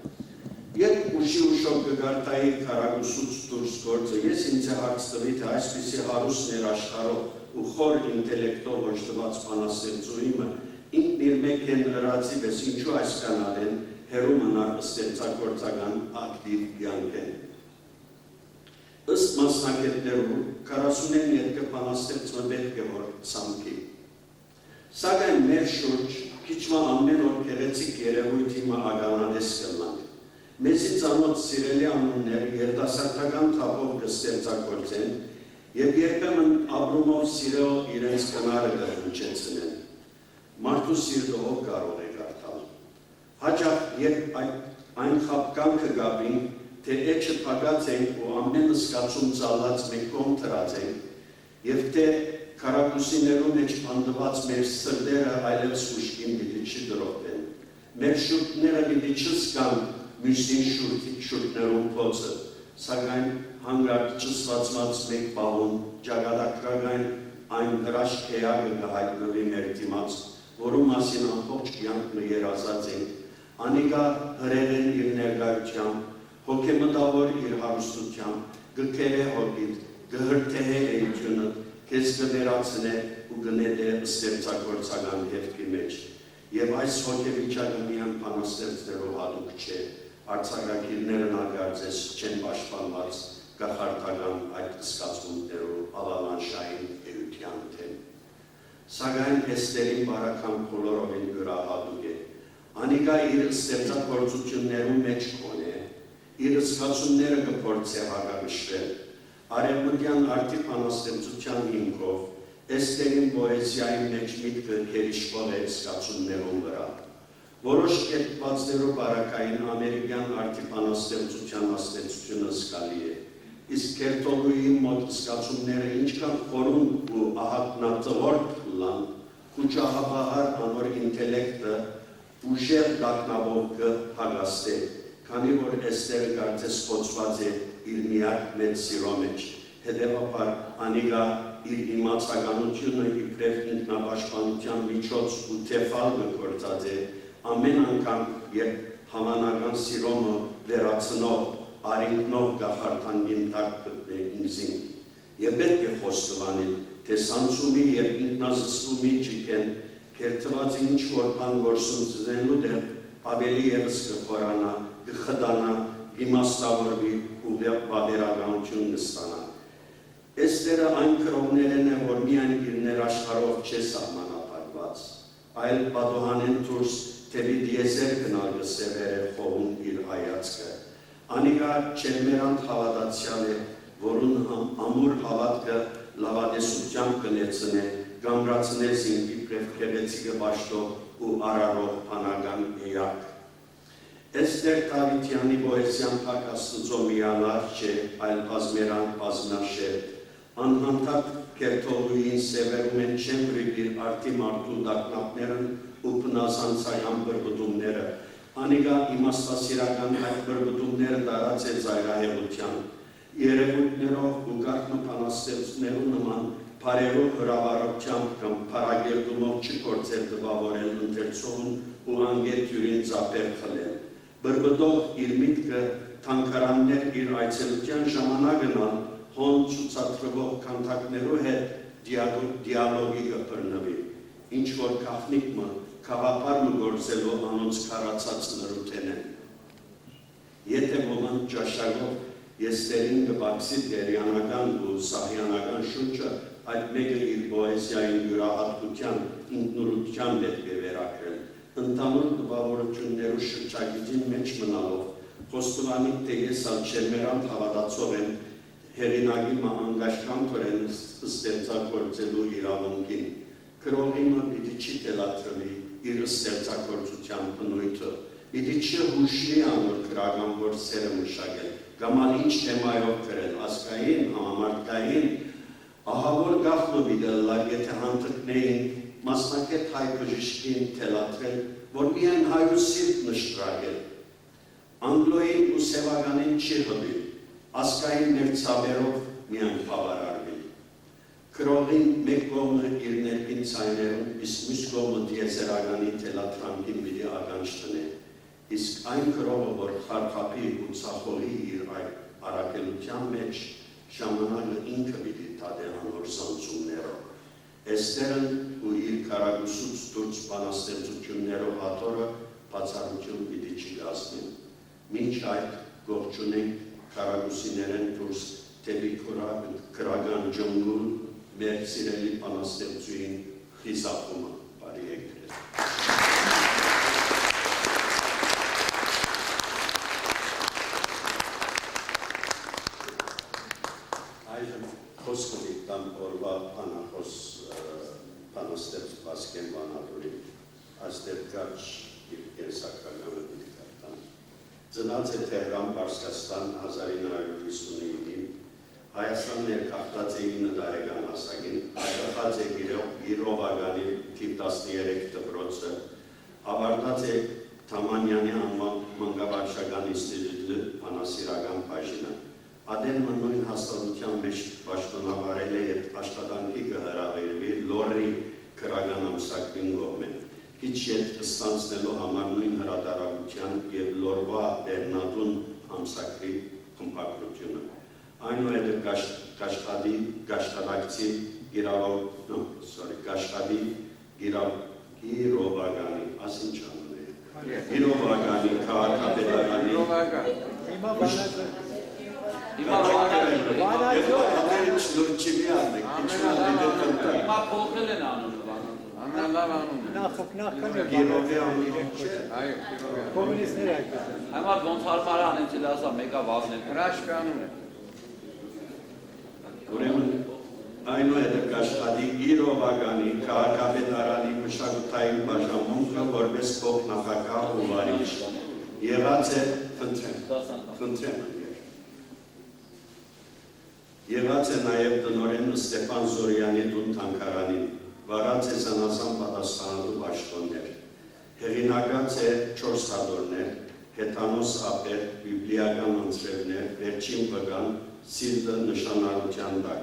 Երբ ուշի ուշով կգարտայի քարագուսուց դուրս գործը, ես ինձ հարց տվի, թե այսպիսի հարուստ ներաշխարհով ու խոր ինտելեկտով օժտված բանաստեղծուհիմը ինքն իր մեկ են լրացի պես ինչու այս կանալեն հերու մնար ստեղծագործական ակտիվ կյանք են։ Ըստ մասնակիցներու 40-ին ետքը բանաստեղծումը պետք է որ ցամքի։ Սակայն մեր շուրջ քիչմա ամեն օր գեղեցիկ երևույթի ագանադես կլանք։ Մեզի ծանոթ սիրելի անուններ երիտասարդական թափով կստեղծագործեն եւ երբեմն ապրումով սիրող իրենց կնարը կհնչեցնեն։ Մարդու սիրտը ով կարող է կարդալ։ Հաճախ երբ այն խապկանքը գաբին, թե էջը փակած ենք ու ամեն զգացում ծալած մենք կողմ դրած ենք եւ թե քարակուսիներու մեջ բանդված մեր սրտերը այլևս ուշքին պիտի չդրոպեն։ Մեր շուրթները պիտի չզգան մյուսին շուրթներում փոցը, սակայն հանգարտ չստացված մեկ պահում ճակատագրական այն հրաշք էակը կհայտնվի մեր դիմաց, որու մասին ամբողջ կյանքը երազած ենք, անիկա հրեղեն իր ներկայությամբ, հոգեմտավոր իր հարստությամբ, գքերը հոգիտ, գհրթեհե էությունը, քեզ կվերացնե ու կնետե ստեղծագործական հետքի մեջ։ Եվ այս հոգեվիճակը միայն բանաստեղծներով հատուկ չէ, արձակագիրներն ագարձես չեն պաշտպանված գախարտական այդ զգացմունքներով ավալանշային էության թեմ։ Սակայն Էստերին բարական բոլորովին յուրահատուկ է։ Անիկա իր ստեղծագործություններում մեջ կոնե, իր զգացումները կփորձե հակակշռել։ Արևմտյան արդի բանաստեղծության հիմքով Էստերին պոեզիայի մեջ միտքը գերիշխող է զգացումներում վրա։ Որոշ կերպվածներով բարակային ամերիկյան արդի բանաստեղծության աստեցությունը զգալի է։ Իսկ Կերտոլուի մոտ զգացումները ինչքան խորուն ու ահագնածորդ լան, խուճահաբահար անոր ինտելեկտը ուժեղ գաղտնավոր կհագաստե, քանի որ Էստերը կարծես խոցված է իր միակ մեծ սիրո մեջ, հետևաբար անիկա իր իմացականությունը իբրև ինքնապաշտպանության միջոց ու թեֆալ գործած է, ամեն անգամ, երբ հավանական սիրոմը վերացնող, արինքնով գախարտանգին տակ գտնե ինձին։ Եվ պետք է խոստովանել, թե սանցումի և ինքնազսկումի ճիկեն, կերտված ինչ-որ բան գործունեելու դեր ավելի ևս կխորանա, կխդանա, իմաստավորվի ու վավերականություն կստանա։ Էստերը այն կրոններն է, որ միայն իր ներաշխարհով չէ սահմանափակված, այլ պատոհանեն դուրս թեպի դիեզեր գնալ կսևեր է խոհում իր հայացքը։ Անիկա չերմերանդ հավատացյալ է, որուն ամուր հավատքը լավադեսությամբ կնեցնե, գամրացնեսին իբրև քեղեցիկը բաշտող ու արարող բանական էակ։ Էստեր Դավիթյանի պոեզիան փակ Աստծո միանար չէ, այլ բազմերան բազմնաշերտ, անհանդարտ Կերտոլուին սևերում են չեմրիվ իր արդի մարդու դակնապներն ու բնազանցական բրբտումները, անիկա իմաստասիրական այդ բրբտումները դարած է զայրահեղության, երևույթներով ու գարտնը բանաստեղծներու նման բարերով հրավառությամբ կամ փարագերտումով չկործել տվավորել ընթերցողուն ու անգետ յուրին ծապեր խլել, բրբտող իր միտքը թանկարաններ իր այցելության ժամանակնալ հոն ցուցադրվող քանդակներու հետ դիալոգի կբռնվի, ինչ որ կախնիկը կավապարը գործելով անոնց քարացած նրութեն են։ Եթե ոմանք ճաշակով Էստերին կբացի դերյանական ու սահյանական շունչը, այդ մեկը իր պոեզիային յուրահատկության, ինքնուրույնության պետք է վերակրել, ընդհանուր տպավորություններու շրջագիծին մեջ մնալով, խոստովանի թե ես ալչերմերան հավատացող եմ հեղինակի անգաշկանքորեն ստեղծագործելու իրավունքին, քրոհիմը պիտի չի թելադրվի իր ստեղծագործության բնույթը, պիտի չհուշի անոր քրագանավոր սերը մշակել, գամալ ինչ թեմայով գրել, ազգային, համամարտկային, ահավոր գաղտնը բիդելլա, եթե հանդրկնեին մասնակետ հայ բժիշկին թելադրել, որ միայն հայուսիտ նշտրագել, անգլոյին ու սևականին չի հբի, ազգային ներցաբերով միայն պավարարվի, քրողին մեկ կողմը իր ներքին ցայներում, իսկ մյուս կողմը դիեզերականի թելադրանքին պիտի ականջ տնե, իսկ այն քրողը, որ խարխափի ու ցախողի իր առաքելության մեջ, ժամանակը ինքը պիտի տադե անոր սանցումներով, Էստերն ու իր քարագուսուց դուրս բանաստեղծություններով հատորը բացառություն պիտի չի գազնին, մինչ այդ գողջունենք քարագուսիներեն դուրս թեպի քրագան ջնգուլ մեր սիրելի բանաստեղծուին խիզախումը բարի եկրել։ Այժմ խոսքովի տան օրվա բանախոս բանաստեղծ Վասկեն Վանատուրին աստեղ կարճ իր կենսակրագանը պիտի կարտան։ Ծնած է Թեհրան, Պարսկաստան 1959-ին, Հայաստան ներկախտած է 9 տարեկան հասակին, հայրախած է Գիրովագանի թիվ 13 դպրոցը, ավարտած է Թամանյանի անվան մանկավարժական ինստիտուտի բանասիրական բաժինը։ Ադենը նույն հաստատության մեջ պաշտոնավարել է և աշխատանքի կհրավիրվի Լորի քրագան ամսակին կողմեն։ Քիչ ետ ստանցնելու համար նույն հրատարակության և Լորվա Բերնատուն ամսակրի խմբագրությունը։ Այնուհետև Գաշտադակցի Գիրովագանի, ասին չանում է, Գիրովագանի, քաղաքապետարանի, Հիմա փոխել են անունը, աննալավ անունը։ Գիրովի անունը կոմունիստներ այդպես։ Հիմա ոնց հարմար անեն չլասա մեկա վազնել։ Հրաշք անուն է։ Ուրեմն այնուհետև կաշխատի Գիրովագանի քաղաքապետարանի մշակութային բաժանմունքը որպես փոխնախագահ ու վարիչ։ Եղած է խնդրեմ։ Եղած է նաև տնօրեն Ստեփան Զորյանի տուն թանգարանին, վարած է զանազան պատասխանատու պաշտոններ, հեղինակած է 4 հատորներ, հեթանոս ապեր, բիբլիական ընթրևներ, վերջին վգան, սիլդը նշանառության տակ,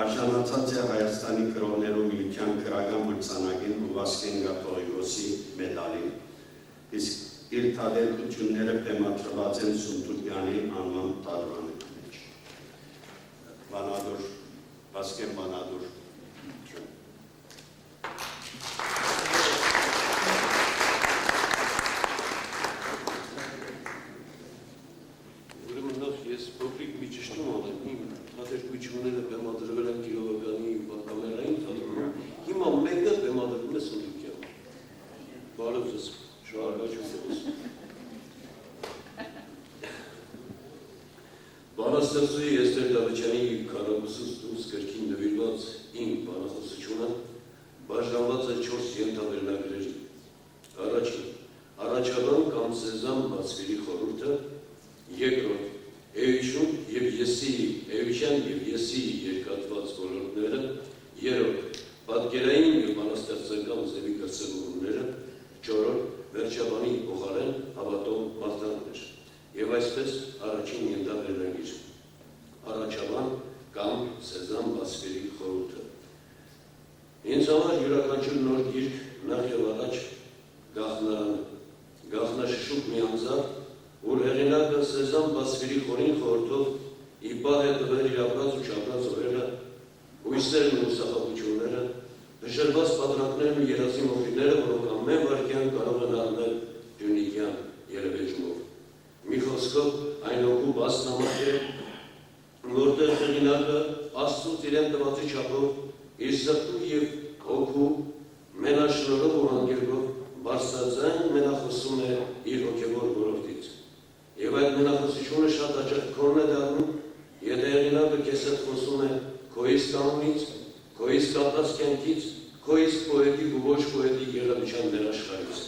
արժանացած է Հայաստանի կրողներու միության քրագան մրցանակին ու Վասկեն Գաթողիկոսի մեդալին, իսկ իր թադերքությունները բեմադրված են Սունտուկյանի անվան տարվանի մեջ։ Վանադուր, Վասկեն Վանադուր։ Ուրեմն նախ ես փոքրիկ մի ճշտում անեմ, իմ թատերքությունները բեմադրվել են Գիրովագանի կամերային թատրոնում, հիմա մեկը բեմադրվում է Սունդուկյան։ Բարև ձեզ, շնորհակալություն ձեզ։ Բանաստեղծուի Էստեր Դավթյանի քարագուսուց դուրս գրքին նվիրված իմ բանախոսությունը բաժանված է 4 ենթավերնագրերի։ Առաջին, առաջաբան կամ Սեզամ բացվելի խորհուրդը, երկրորդ, Էյության և Եսիի երկատված ոլորտները, երրորդ, պատկերային և բանաստեղծական ձևի կրծևորումները, չորրորդ, վերջաբանի փոխարեն հավատող մարդաններ, և այսպես առաջին ենթավերնագիր, առաջաբան կամ Սեզամ բացվելի խորհուրդը։ Ինձ համար յուրաքանչյուր նոր գիրք նախ և առաջ գաղտնարանը, գաղտնաշշուկ մի անձավ, որ հեղինակը Սեզամ բացվելի խորին խորհրդով ի պահ է տվել իր ապրած ու չապրած օրերը, հույսերն ու սախապությունները, դժրված պատրանքներն ու երազի մոխիրները, որոնք ամեն վայրկյան կարող են առնել դյունիկյան երևեջումով։ Մի խոսքով այն հոգու բասնամակ է, որտեղ հեղինակը Աստծուց իրեն տվածի չափով իր սրտու և հոգու մենաշնորհով ու անգերգով բարձրաձայն մենախոսում է իր հոգևոր ոլորտից։ Եվ այդ ստեղծությունը շատ հաճախ քոնն է դառնում, եթե հեղինակը քեզ հետ խոսում է քո իսկ անունից, քո իսկ կապած կյանքից, քո իսկ պոետիկ ու ոչ պոետիկ եղելության ներաշխարհից։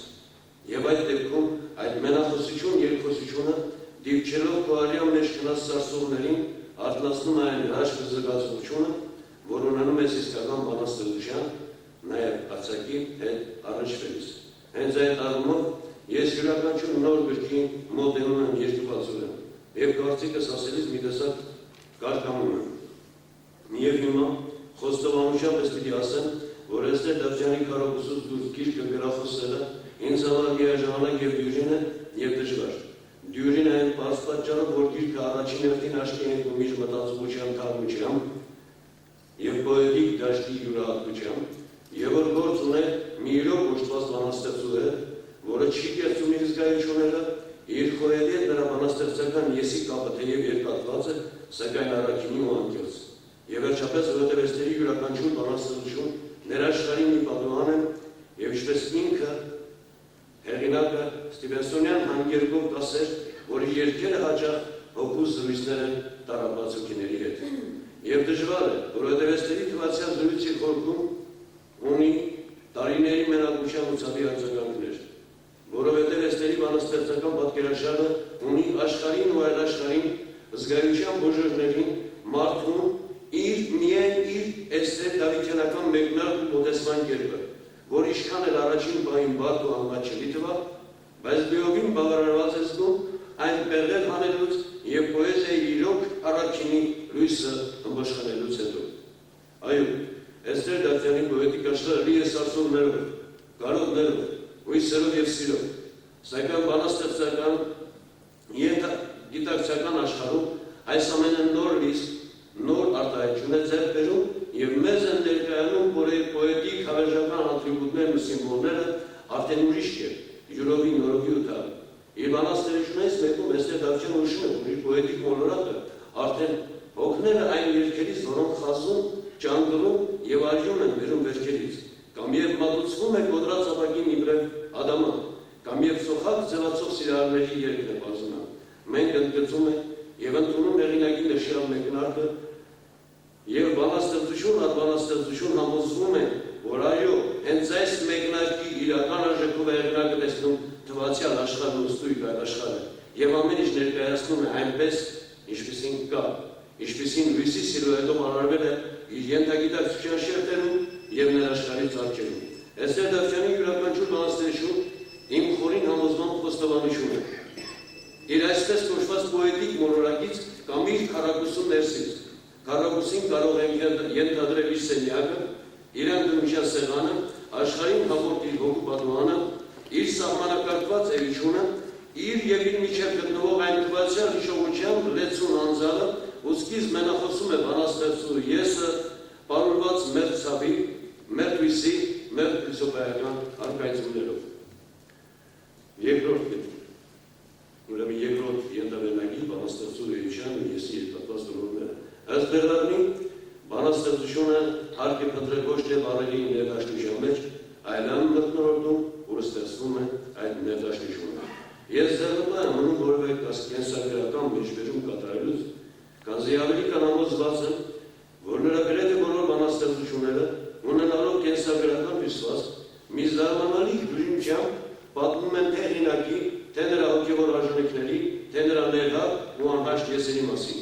Եվ այդ դեպքում այդ մենախոսություն, երկխոսությունը դիպչելով քո արյան մեջ գնաց սարսողներին արթնացնում է այն հաշվի զգացողությունը, որ ունենում ես իսկական բանաստեղծության, նաև արձակի հետ առնչվելիս։ Հենց այդ առումով ես յուրաքանչյուր նոր գրքին մոտենում եմ երկվածորեն և կարծիքս ասելիս մի տեսակ կարգանում եմ։ Միև հիմա խոստովանությամբ ես պիտի ասեմ, որ Էստեր Դավթյանի քարոզուց դուրս գիրքը գրախոսելը ինձ համար միաժամանակ և դյուրին է և դժվար։ Դյուրին է այն պարզ պատճառով, որ գիրքը առաջին հերթին աչքի է ընկնում իր մտածողության թարմությամբ և պոետիկ դաշտի յուրահատկությամբ, և որ գործ ունե մի իրոք օժտված բանաստեղծու հետ, որը չի կերծում իր զգայությունները, իր խոհերի հետ նրա բանաստեղծական եսի կապը թեև երկաթված է, սակայն առաքինի ու անկեղծ։ Եվ վերջապես որովհետև Էստերի յուրաքանչյուր բանաստեղծություն ներաշխարհի մի պատուհան է, և ինչպես ինքը հեղինակը Ստիվենսոնյան հանգերգով կասեր, որ իր երգերը հաճախ հոգու զրույցներ են տառապացուկիների հետ։ Եվ դժվար է, որովհետև Էստերի թվացյալ զրույցի խորքում ունի տարիների մենակության ու ցավի արձագանքներ, որովհետև Էստերի բանաստեղծական պատկերաշարը ունի աշխարհին ու այլաշխարհին զգայության բուժողներին մարդուն միայն իր Էստեր Դավթյանական մեկնարկ ու մոտեցման կերպը, որ ինչքան էլ առաջին պահին բարդ ու անվաճելի թվա, բայց լիովին բավարարված է զգում այն պեղել հանելուց և պոեզիայի իրոք առաքինի լույսը ըմբոշխանելուց հետո։ Այո, Էստեր Դավթյանի պոետիկ աշխարհը լի է սարսողներով, կարողներով, հույսերով և սիրով, սակայն բանաստեղծական գիտակցական աշխարհում այս ամենը նոր լույս, նոր արտահայտություն է ձեռք բերում և մեզ են ներկայանում պոետիկ հավերժական ատրիբուտներն ու սիմվոլները արդեն ուրիշ կերպ, յուրովի նորովի ու թարմ։ Իր բանաստեղծությունից մեկում Էստեր Դավթյանը հուշում է, որ իր պոետիկ մոլորակը արդեն հոգները այն երգերից, որոնք խազում, ճանկռում և արյուն են բերում վերքերից, կամ և մատուցվում է կոդրած ապակին իբրև ադամա, կամ և ծոխակ ձևացող սիրահարների երգն է բազում։ Մենք ընդգծում ենք և ընդունում հեղինակի նշյալ մեկնարկը և բանաստեղծություն առ բանաստեղծություն համոզվում են, որ այո, հենց այս մեկնարկի իրական արժեքով է հեղինակը տեսնում թվացյալ աշխարհն ու ստույգ այդ աշխարհը և ամեն ինչ ներկայացնում է այնպես, ինչպիսին կա, ինչպիսին լույսի սիլուետով արարվել է իր ենթագիտակցության շերտերում և ներաշխարհի ծալքերում։ Էստեր Դավթյանի յուրաքանչյուր բանաստեղծություն իմ խորին համոզման խոստովանություն է։ Իր այսպես կոչված պոետիկ մոլորակից կամ իր քառակուսու ներսից, քառակուսին կարող ենք ենթադրել իր սենյակը, իր անկնության սեղանը, աշխարհին հաղորդ իր հոգու պատուհանը, իր սահմանակարգված էությունը, իր և իր միջև գտնվող այն թվացյալ հիշողությամբ լեցուն անձալը, ու սկիզբ մենախոսում է բանաստեղծու եսը, պարուրված մեր ցավի, մեր հույսի, մեր փիլիսոփայական արկայություններով։ Երկրորդ կետը։ Ուրեմն երկրորդ ենթավերնագիր բանաստեղծու էության ու եսի երկաթված դրորները։ Ըստ Բերլարնի, բանաստեղծությունը հարկ է փնտրել ոչ թե բառերի ներդաշնության մեջ, այլ այն մթնոլորտում, որը ստեղծվում է այդ ներդաշնությունը։ Ես ձեռնպահ եմ մնում որևէ կենսագրական մեջբերում կատարելուց, քանզի ավելի կան համոզված եմ, որ նրա գրեթե բոլոր բանաստեղծությունները ունենալով կենսագրական հյուսված, մի զարմանալի դյուրինությամբ պատմում են թե հեղինակի, թե նրա հոգևոր արժանիքների, թե նրա ներհատ ու անհաշտ եսերի մասին։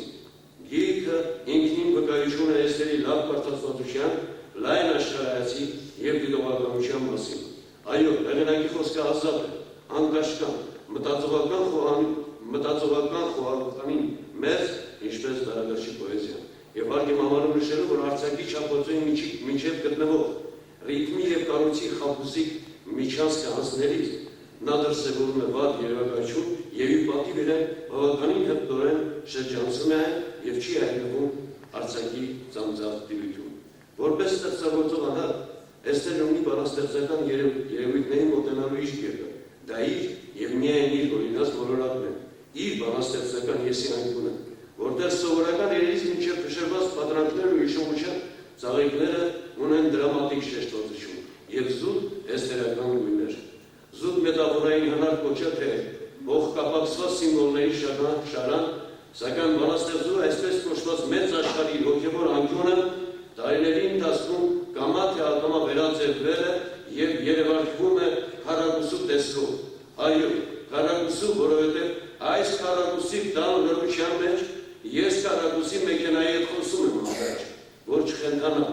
Գիրքը ինքնին վկայություն է Էստերի լավ կարծրատվության, լայն աշխարհայացի և դիտողականության մասին։ Այո, հեղինակի խոսքը ազատ է, անկաշկան, մտածողական խոհանոցանին մեծ, ինչպես դարավերջի պոեզիան։ Եվ հարկ եմ համարում նշելու, որ արձակի չափածոյի մինչև գտնվող ռիթմի և կառույցի խաբուսիկ միջանցքը անցնելիս նա դրսևորում է վատ երևակայություն և իր պատիվ իրեն բավականին հպտորեն շրջանցում է և չի հայտնվում արձակի ծանծաղ տիրույթում։ Որպես ստեղծագործող անհատ, Էստերն ունի բանաստեղծական երևույթների մոտենալու իր կերպը, դա իր և միայն իր օրինած մոլորակն է, իր բանաստեղծական եսի անկյունը, որտեղ սովորական երերից մինչև փշրված պատրանքներ ու հիշողության ծաղիկները ունեն դրամատիկ շեշտվածություն և զուտ էստերական գույներ։ Զուտ մետաֆորային հնար կոչա թե ողկապակցված սիմվոլների շարան Սակայն բանաստեղծու այսպես կոչված մեծ աշխարհի հոգևոր անկյունը տարիների ընթացքում կամա թե ակամա վերաձևվել է եւ երևակվում է քառակուսու տեսքով։ Այո, քառակուսու, որովհետեւ այս քառակուսի տան լրության մեջ ես քառակուսի մեքենայի հետ խոսում եմ ամբողջ, որ չխենթանա։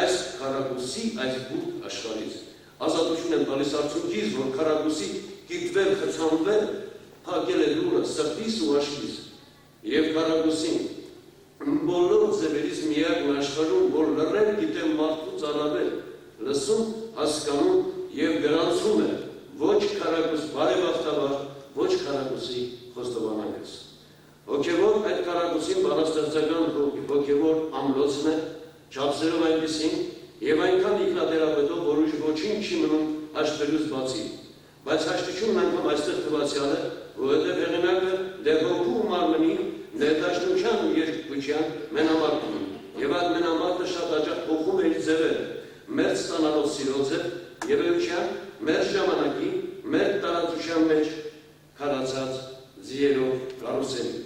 Այս քառակուսի, այս բուրդ աշխարհից ազատություն են տալիս արդյունքից, որ քառակուսի կիտվել, խցանվել, փակել է դուռը սրտիս ու աշխարհից։ Եվ քառակուսին բոլոր ձևերից միակն աշխարհում, որ լռել գիտեմ մարդուց առավել, լսում, հասկանում եւ գրանցում է ոչ քառակուս բարեբախտաբար, ոչ քառակուսի խոստովանանքս։ Հոգևոր այդ քառակուսին բանաստեղծական հոգևոր ամրոցն է, չափսերով այնպիսին եւ այնքան ինքնատերապետով, որ ոչինչ չի մնում հաշտվելուց բացի։ Բայց հաշտությունն անգամ այստեղ թվացյալ է, որովհետեւ հեղինակը դեռ հոգու մարմնի ներդաշնության ու երկգության մենամարտն է։ Եվ այդ մենամարտը շատ հաճախ փոխում է իր ձևերը, մեր ստանալով սիրո ձև եւ էության մեր ժամանակի, մեր տարածության մեջ քարացած ձիերով կարուսելի։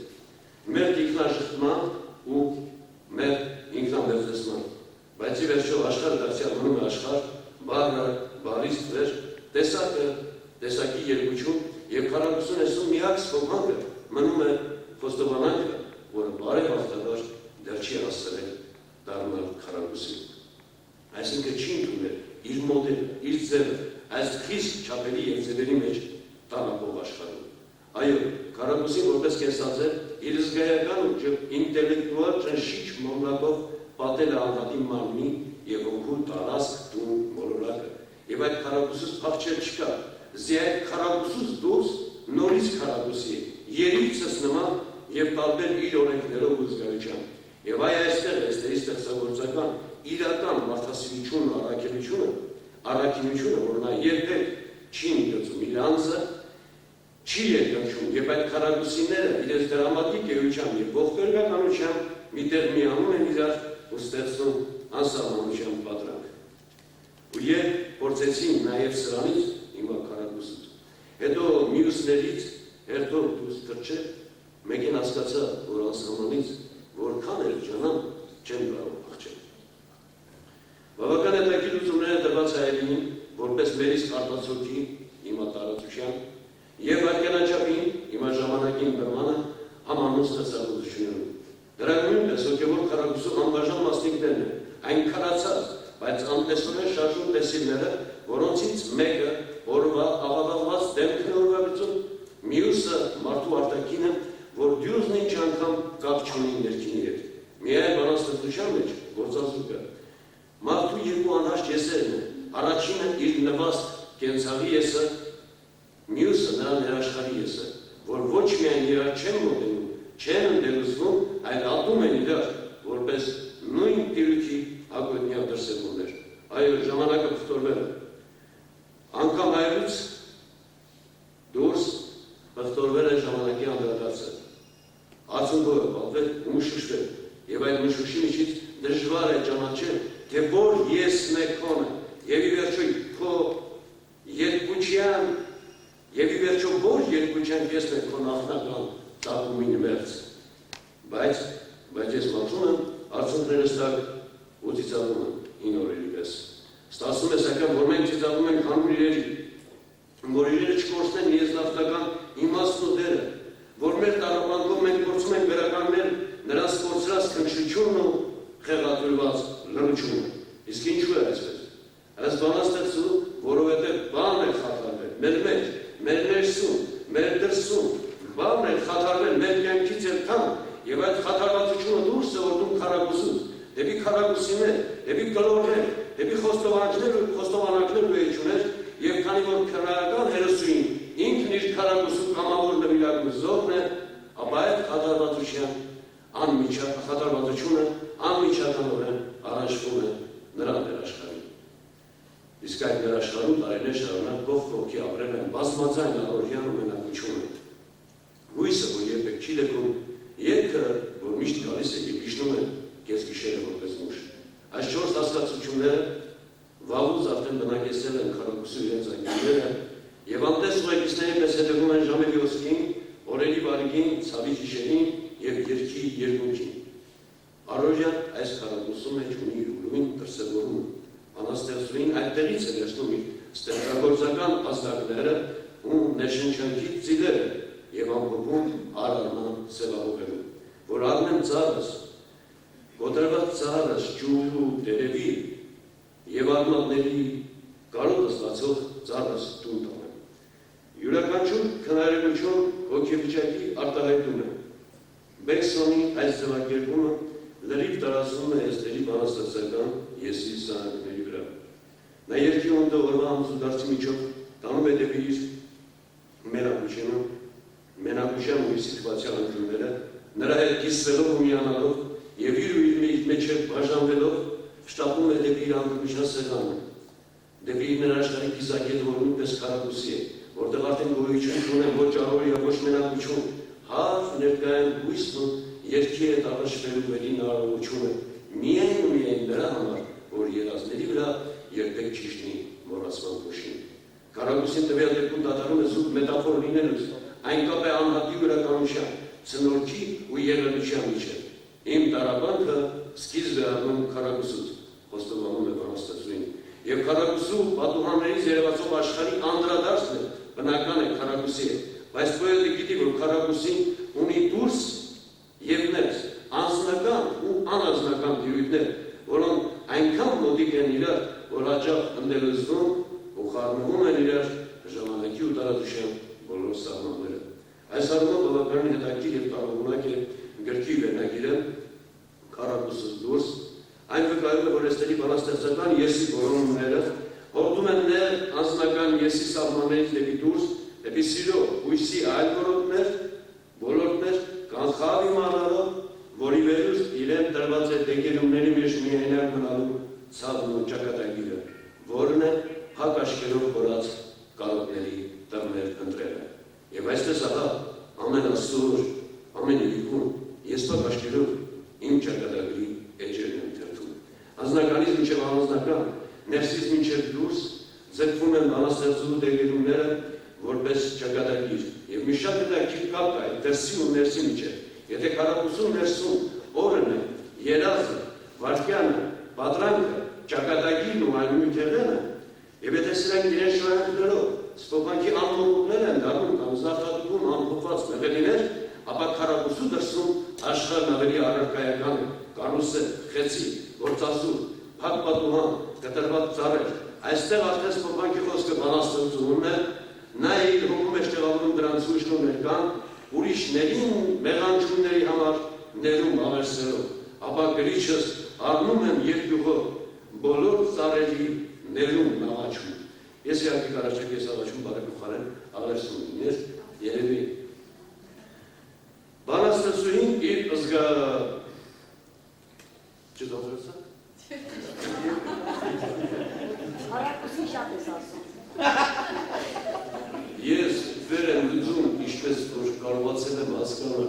Մեր ինքնաշղթման ու մեր ինքնամերձեցման։ Բայց ի վերջո աշխարհը դարձյալ մնում է աշխարհ, բառը, բառից վեր, տեսակը, տեսակի երկություն եւ քառակուսուն այսօր միակ սփոփանքը մնում է խոստովանանքը, որը բարեբախտաբար դեռ չի հասցրել դառնալ քառակուսի։ Այսինքն չի ընդունել իր մոդելը, իր ձևը, այս խիստ չափերի եւ ձևերի մեջ տանապող աշխարհում։ Այո, քառակուսին որպես կենսաձև իր զգայական ու ինտելեկտուալ ճնշիչ մոլորակով պատել է անհատի մարմնի եւ հոգու տարածք տուն մոլորակը։ Եվ այդ քառակուսուց փախչել չկա։ Զի այդ քառակուսուց դուրս նորից քառակուսի երիցս նման եւ տարբեր իր օրենքներով ու զգայությամբ։ Եվ այստեղ է ստեղծագործական իրական մարդասիրությունն ու առաքինությունը, որ նա երբեք չի ընդգծում իր անձը, չի երկնչում, եւ այդ քառակուսիները իրենց դրամատիկ էությամբ եւ ողբերգականությամբ միտեղ միանում են իրար ու ստեղծում անսահմանության պատրանք։ Ու երբ փորձեցին նաեւ սրանից հիմա քառակուսուց, հետո մյուսներից հերթով դուրս թռչել, մեկին հասկացա, որ անսահմանից որքան էլ ջանամ չեմ կարող փախչել։ Բավական հետաքրքիր լուծումներ է տրված հայերին, որպես մեր իսկ արտացոլքի հիմա տարածության եւ արգելանչապին հիմա ժամանակին բռնանը համանուն ստեղծագործություններում։ Դրա նույնպես հոգևոր քառակուսու անբաժան մասնիկներն են, այն քարացած, բայց անտեսորեն շարժուն տեսիլները, որոնցից մեկը օրվա աղավաղված դեմքն է օրվա մյուսը մարդու արտաքինը, որ դյուրզն ինչ անգամ կապ չունի ներքինի հետ։ Միայն բանաստեղծության մեջ գործազուրկ է։ Մարդու երկու անհաշտ եսերն են, առաջինը իր նվաստ կենցաղի եսը, մյուսը նրա ներաշխարհի եսը, որ ոչ միայն իրար չեն մոտենում, չեն ընդելուսվում, այլ ատում են իրար, որպես նույն տիրույթի հագոտնյա դրսևորներ։ Այո, ժամանակը փոխվել է։ Անգամ հայրուց դուրս փոխվել է ժամանակի անդրադարձը։ Ածունքով է բաղվել ու մշուշվել, եւ այդ մշուշի միջից դժվար է ճանաչել, թե որ եսն է քոնը, եւ ի վերջո քո երկուչյան, եւ ի վերջո որ երկուչյան եսն է քո նախնական ծագումի նվերց։ Բայց ես մատնում եմ արցունքներս տակ ու ծիծաղում եմ հին օրերի պես։ Ստացվում է սակայն, որ մենք ծիծաղում ենք հանուն իրերի, որ իրերը չկորցնեն եզրախտական իմաստն ու դերը, որ մեր տառապանքով մենք փորձում ենք վերականգնել նրանց կորցրած քնքշությունն ու խեղաթյուրված լռությունը։ Իսկ ինչու է այսպես։ Այս բանաստեղծու, որովհետև բանն է խաթարվել, մեր մեջ, մեր ներսում, մեր դրսում, բանն է խաթարվել մեր կյանքից էլ քան, եւ այդ խաթարվածությունը դուրս է որդում քառակուսուց, դեպի քառակուսիներ, դեպի գլորներ, դեպի խոստովանանքներ ու էջուներ, եւ քանի որ քրեական հերոսին ինքն իր քառակուսու կամավոր նվիրակու զորն է, ապա այդ խաթարվածությունը անմիջականորեն առնչվում է նրա ներաշխարհին։ Իսկ այդ ներաշխարհում տարիներ շարունակ կողքի ապրել են բազմաձայն առօրյան ու մենակությունը։ Հույսը, որ երբեք չի լքում, երգը, որ միշտ գալիս է եւ իջնում է կեսգիշերը որպես մուշ։ Այս 4 հասկացությունները վաղուց արդեն բնակեցել են քառակուսու իրենց անկյունները եւ անտես ուղեկիցների պես հետևում են ժամերի ոսկին, օրերի վարգին, ցավի գիշերին և երկի երկունքին։ Առօրյա այս քառակուսու մեջ ունի ուրույն դրսևորում, բանաստեղծուհին այդտեղից է լցնում իր ստեղծագործական ազդակները ու ներշնչանքի ծիլերը և ամփոփում առարման սևահողերում, որ առնեմ ծառս, կոտրված ծառս, ջուրու, տերևի և արմատների կարոտը ստացող ծառս տուն տանեմ։ Յուրաքանչյուր քնարեղություն հոգեվիճակի արտահայտում է։ Բեքսոնի այս ձևակերպումը լրիվ տարածվում է էստերի բանաստեղծական եսի սահակների վրա։ Նա երկի ունդը օրվա ամուսուդարձի միջով տանում է դեպի իր մենակուշյան ու իր սիտվացիան ընդունները, նրա հետ կիսվելով ու միանալով և իր ու իր մեջ բաժանվելով շտապում է դեպի իր անկրկնության սեղանը, դեպի իր ներաշխարհի կիզակետը, որ նույնպես քառակուսի է, որտեղ արդեն գոյություն չունեն ոչ առօրյա, ոչ մենակություն, հարթ ներկայային հույսն ու երգի հետ առաջվելու վերին հնարավորությունը միայն ու միայն նրա համար, որ երազների վրա երբեք ճիշտնի մոռացման փոշին։ Քառակուսին տվյալ դեպքում դադարում է զուտ մետաֆոր լինելուց, այն կապ է անհատի ուրականության, ցնորքի ու եղելության միջև։ Իմ տարաբանքը սկիզբ է առնում քառակուսուց, խոստովանում է բանաստեղծուհին, և քառակուսու պատուհաններից երևացող աշխարհի անդրադարձն է, բնական է քառակուսի է, բայց պոետը գիտի, որ քառակուսին ունի դուրս և ներս անձնական ու անանձնական տիրույթներ, որոնք այնքան մոտիկ են իրար, որ հաճախ ընդելեզվում ու խառնվում են իրար ժամանակի ու տարածության բոլոր սահմանները։ Այս առումով բավականին հետաքրքիր և տարողունակ է գրքի վերնագիրը «Քառակուսուց դուրս», այն վկայում է, որ էստերի բանաստեղծական եսի որոնումները հորդում են ներ անձնական եսի սահմաններից դեպի դուրս, դեպի սիրո, հույսի այլ ոլորտներ, կանխավ իմանալով, որի վերուստ իրեն տրված է դեգերումների մեջ միայնակ մնալու ցավն ու ճակատագիրը, որն է հակ աշկերով խորած կարոտների տղմեր ընտրելը։ Եվ այսպես ահա ամեն ասուր, ամեն իրիկուն, ես փակ աշկերով իմ ճակատագրի էջերն եմ թերթում։ Անձնականից մինչև անձնական, ներսից մինչև դուրս ձգվում են բանաստեղծու դեգերումները որպես ճակատագիր։ Եվ մի շատ հետաքրքիր կապ կա այդ դրսի ու ներսի միջև։ Եթե քառակուսու ներսում օրն է, երազը, վայրկյանը, պատրանքը, ճակատագիրն ու այլ նյութեղենը, և եթե սրանք իրեն շարունակներով սփոփանքի անմոռուկներ են դառնում կամ զարդատում ամփոփված մեղեդիներ, ապա քառակուսու դրսում աշխարհն ավելի առարկայական է, կառուսե, խեցի, գործազուրկ, փակ պատուհան, կտրված ծառեր։ Այստեղ արդեն սփոփանքի խոսքը բանաստեղծությունն է, նա իր հոգում է տեղավորում դրանց ուրիշն ու ներկան, ուրիշներին մեղանջումների համար ներում ավերսելով, ապա գրիչս առնում եմ երկյուղով բոլոր ծառերի ներում նաղաչում։ Ես իհարկե կարաչեք ես աղաչում բարեփոխարեն ավերսում լիներ, երևի բանաստեղծուհին իր Չդոզրեցա։ Քառակուսի շատ ես ասում։ Ես վեր եմ գծում, ինչպես որ կարողացել եմ հասկանալ։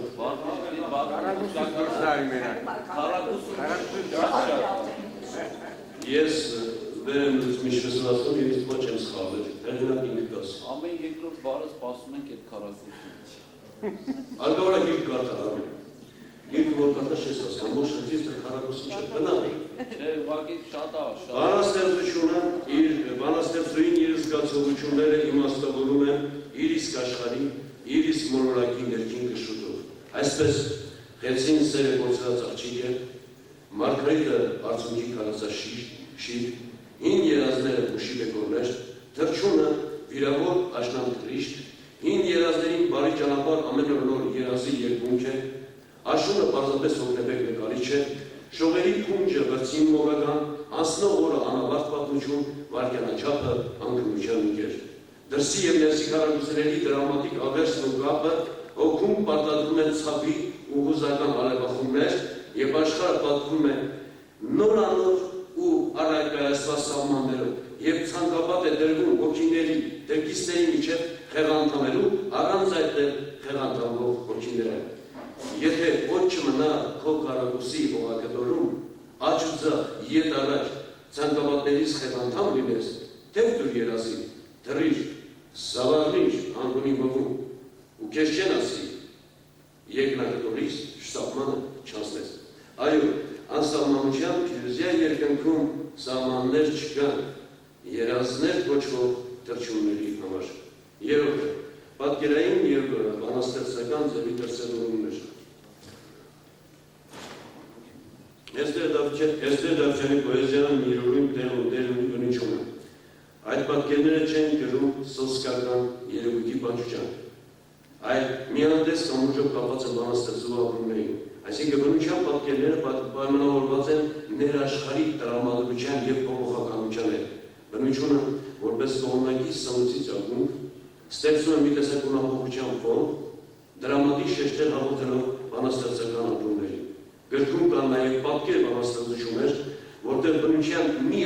Ես վեր եմ գծում, ինչպես ասում, և ես ոչ եմ սխալել, հեղինակ ինքը կաս։ Ամեն երկրորդ բարը սպասում ենք այդ քառակուսին։ Արգավարակ իր կարդա արում։ Երկու որ կարդա շես ասում, ոչ խնդիր թե քառակուսին չէ, բնավ է։ Չէ, ուղղակի շատ է, շատ։ Բանաստեղծությունը, բանաստեղծուհին իր զգացողությունները իմաստավորում է իր իսկ աշխարհի, իր իսկ մոլորակի ներքին կշռով։ Այսպես խեցին սերը կորցրած աղջիկ է, Մարգարիտը արցունքի քարացաշիր, հին երազները ուշի բեկորներ, թռչունը վիրավոր աշնան թրիշտ, հին երազներին բարի ճանապարհ ամեն օր նոր երազի երկունք է, աշունը պարզապես հոգնեբեկ նկարիչ է, շողերի փունջը վրձին մոգական, անցնող օրը անավարտ պատմություն, վայրկյանաչափը անկրունության ընկեր։ Դրսի և ներսի քառակուսիների դրամատիկ ավերսն ու կապը հոգում պարտադրում են ցավի ու հուզական արևախումներ և աշխարհը պատվում է նորանոր ու առարկայացված սահմաններով և ցանկապատ է դրվում հոգիների, դրկիստների միջև խեղանդամելու, առանց այդտեղ խեղանդամվող հոգիները։ Եթե ոչ չմնա քո քառակուսի հողակտորում, աջ ու ձախ ետ առաջ ցանկապատներից խեղանդամ լինես, թե դուր երազի, թռիր, զավարնիր անգունի բվում ու քեզ չեն ասի, երկնակտորից երկրում սահմաններ չկան երազներ կոչվող թռչունների համար։ Երրորդը պատկերային եւ բանաստեղծական ձևի դրսևորումներ։ Էստեր Դավթյանի պոեզիան իրորում դեր ունի։ Այդ պատկերները չեն գրում սոսկական երևույթի պատճառ, այլ միանդես կամուրջով կապված են բանաստեղծու ապրումներին։ Այսինքն բնության պատկերները պայմանավորված են ներաշխարհիկ տրամադրության եւ փոփոխականության հետ։ Բնությունը որպես կողմնակից սնուցից ակումբ ստեղծում է մի տեսակ ունապողության ֆոն, դրամատիկ շեշտեր հաղորդելով բանաստեղծական ապրումներին։ Գրքում կան նաև պատկեր բանաստեղծություններ, որտեղ բնության մի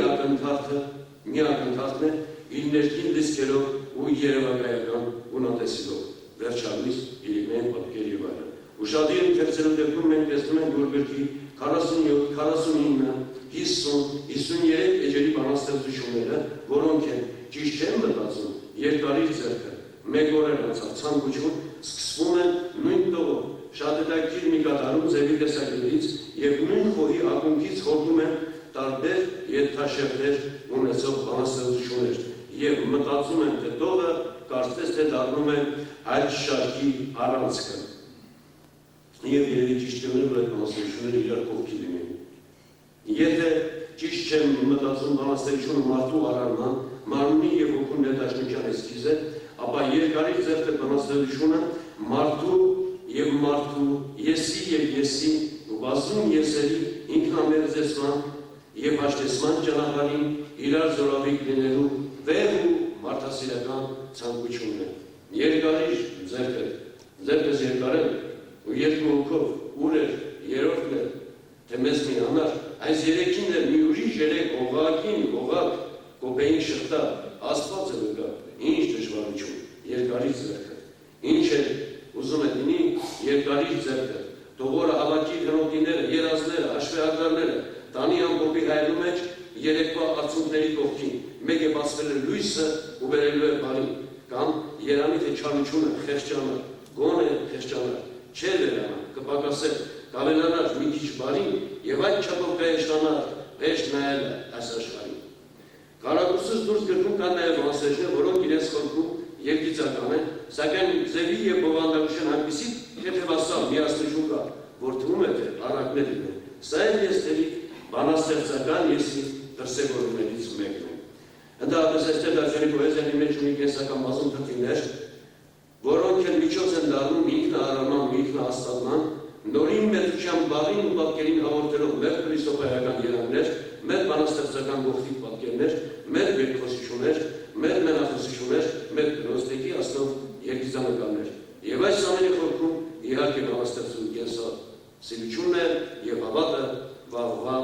ակնթարթն է իր ներքին դիսկերով ու երևակայական ունատեսիլով, վերջապես իրիկնային պատկեր եւ այլն։ Ուշադիր ընթերցելու դեպքում մենք տեսնում ենք, որ գրքի 47, 49, 50, 53 էջերի բանաստեղծությունները, որոնք են ճիշտ չեն մտածում, երկարի ձեռքը, մեկ օր անցավ ցանկություն, սկսվում են նույն տողով, շատ հետաքրքիր մի կատարում ձևի տեսակետից եւ նույն խորի ակունքից խորտում են տարբեր ենթաշերտեր ունեցող բանաստեղծություններ եւ մտածում են, թե տողը կարծես թե դառնում է այդ շարքի առանցքը։ Եվ երևի ճիշտ կլինի, որ այդ բանաստեղծությունները իրար կողքի լինեն։ Եթե ճիշտ չեն մտածում բանաստեղծությունը մարդու արարման, մարմնի եւ հոգու ներդաշնության էսքիզ է, ապա երկարի ձեռքը բանաստեղծությունը մարդու եւ մարդու եսի եւ եսի ու բազում եսերի ինքնամերձեցման եւ հաշտեցման ճանապարհին իրար զորավիք լինելու վեր ու մարդասիրական ցանկությունն է։ Երկարի ձեռքս երկար է ու երկու հոգով ուր էր, երրորդն է, թե մեզ մի անար, այս երեքին էլ մի ուրիշ երեք օղակ, կոպեին շղթա, աստված է վկա, ինչ դժվարություն, երկարի ձեռքը, ինչ է ուզում է լինի երկարի ձեռքը, թողորը հավաքի հնոտիները, երազները, հաշվեհարդարները, տանի ամբողջի հայելու մեջ երեկվա արցունքների կողքին, մեկ է բացվել է լույսը ու բերելու է բարին, կամ երանի թե չարությունը, խեղճանար, գոն է խեղճանար, չէ վերանա, կպակասել, կավելանար մի քիչ բարին եւ այդ չափով կհեշտանար, հեշտ նայել այս աշխարհին։ Կարակուսից դուրս գրքում կան նաեւ բանաստեղծներ, որոնք իրենց խորքում երկիծական են, սակայն ձևի եւ բովանդակության այնպիսի թեթևասավ միասնություն կա, որ թվում է թե առակներ են։ Սա էլ եստերի բանաստեղծական եսի դրսևորումներից մեկն է։ Ընդհանրապես Էստեր Դավթյանի պոեզիայի մեջ ունի կենսական բազում թթվիներ, որոնք են միջոց են դառնում ինքնահարարման ու ինքնահաստատման, նորին մեծության բառին ու պատկերին հաղորդելով մեր քրիստոփայական երանգներ, մեր բանաստեղծական գողթիկ պատկերներ, մեր երկխոսություններ, մեր մենախոսություններ, մեր գնոստիկի աստով երկիծանկարներ։ Եվ այս ամենի խորքում իհարկե բանաստեղծու կենսասիրությունն է եւ հավատը վաղվա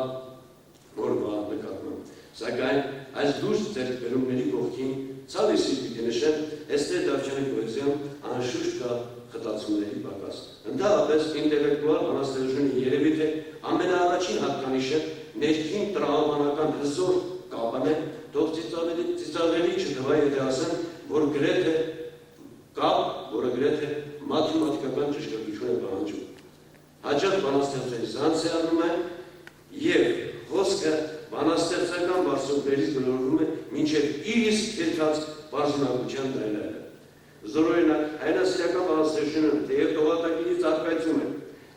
օրվա նկատմամբ։ Սակայն այս դուրս ձեռքբերումների կողքին ցավիսի պիտի նշեմ Էստեր Դավթյանի պոեզիան անշուշտ կա խտացումների պակաս։ Ընդհանրապես ինտելեկտուալ բանաստեղծությունը երևի թե ամենաառաջին հատկանիշը ներքին տրամաբանական հզոր կապն է, թող ծիծաղելի չթվա եթե ասեմ, որ գրեթե կապ, որը գրեթե մաթեմատիկական ճշգրտություն է պահանջում։ Հաճախ բանաստեղծների զանց է առնում է եւ խոսքը բանաստեղծական բարձունքներից գլորվում է մինչև իր իսկ երկած բարձունակության դրելը։ Զորօրինակ հայրենասիրական բանաստեղծությունը թեև տողատակիրից արկայծում է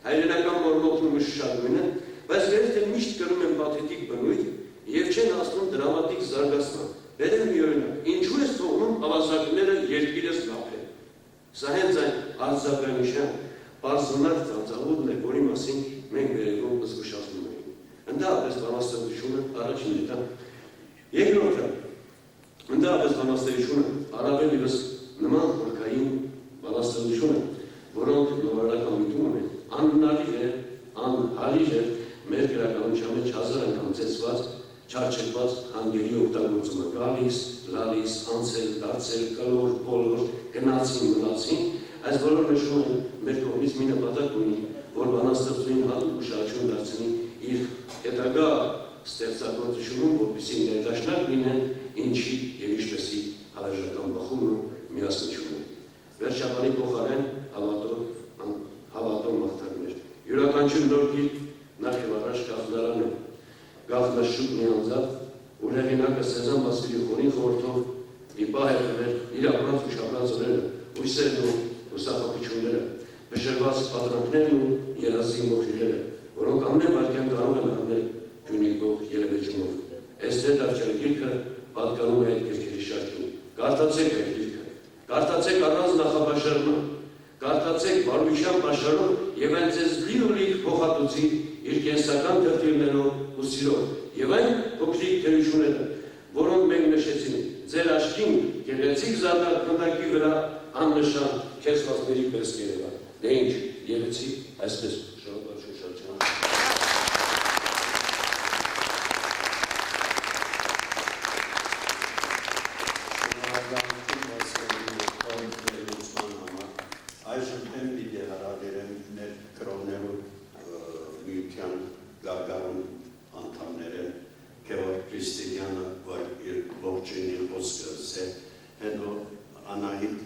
հայրենական մորմոքն ու մշուշակույնը, բայց գրեթե միշտ կրում են պաթետիկ բնույթ եւ չեն հասնում դրամատիկ զարգացման։ Բերեմ մի օրինակ, ինչու է թողնում ավազակները երկիրս գապել։ Սա հենց այն արձագանիշան բարձունակ ծանծաղուտն է, որի մասին մենք վերևում զգուշացնում ենք։ Ընդհանրապես բանաստեղծությունը առաջին etap։ Երկրորդը, ընդհանրապես բանաստեղծությունը առավել ևս նման խորքային բանաստեղծություն է, որոնք նորարարական միտում ունեն, անհալիր է մեր գրականության մեջ հազար անգամ ծեծված, չարչեկված հանգերի օգտագործումը գալիս, լալիս, անցել, դարձել, կլոր, բոլոր, գնացին, մնացին, այս բոլոր նշում են մեր կողմից մի նպատակ ունի, որ բանաստեղծուին հատուկ ուշադրություն դարձնի իր հետագա ստեղծագործությունում, որպեսզի ներդաշնակ լինեն ինչի եւ ինչպեսի հավերժական բախումն ու միասնությունը։ Վերջաբանի փոխարեն հավատող մաղթանքներ։ Յուրաքանչյուր նոր գիրք նախ եւ առաջ կախնարան է։ գաղտնաշուտ մի անձավ, որ հեղինակը Սեզան Բասիլիխոնի խորհրդով ի պահ է տվել իր ապրած ու շապրած օրերը, հույսերն ու հուսահատությունները, բժշկված պատրանքներն ու երազի մոխիրները, որոնք ամեն վայրկյան կարող են առնել գյունիկող երևեջումով։ Էստեր դավճան գիրքը պատկանում է այդ գրքերի շարքին։ Կարդացեք այդ գիրքը, կարդացեք առանց նախապաշարման, կարդացեք բարության պաշարով և այն ձեզ լիոլիկ փոխհատուցի իր կենսական թղթիրներով ու սիրով և այն փոքրիկ թերությունները, որոնք մենք նշեցինք, ձեր աչքին գեղեցիկ զարդարքի վրա աննշան քեսվածների պես կերևա։ Դե ինչ, եղեցի այսպես շարունակություն շրջան։ Այժմ եմ պիտի հարավերեմ ներ կրոններու միության գարգարուն անդամները Գևորգ Քրիստինյանը, որ իր ողջունի խոսքս է, հետո Անահիտ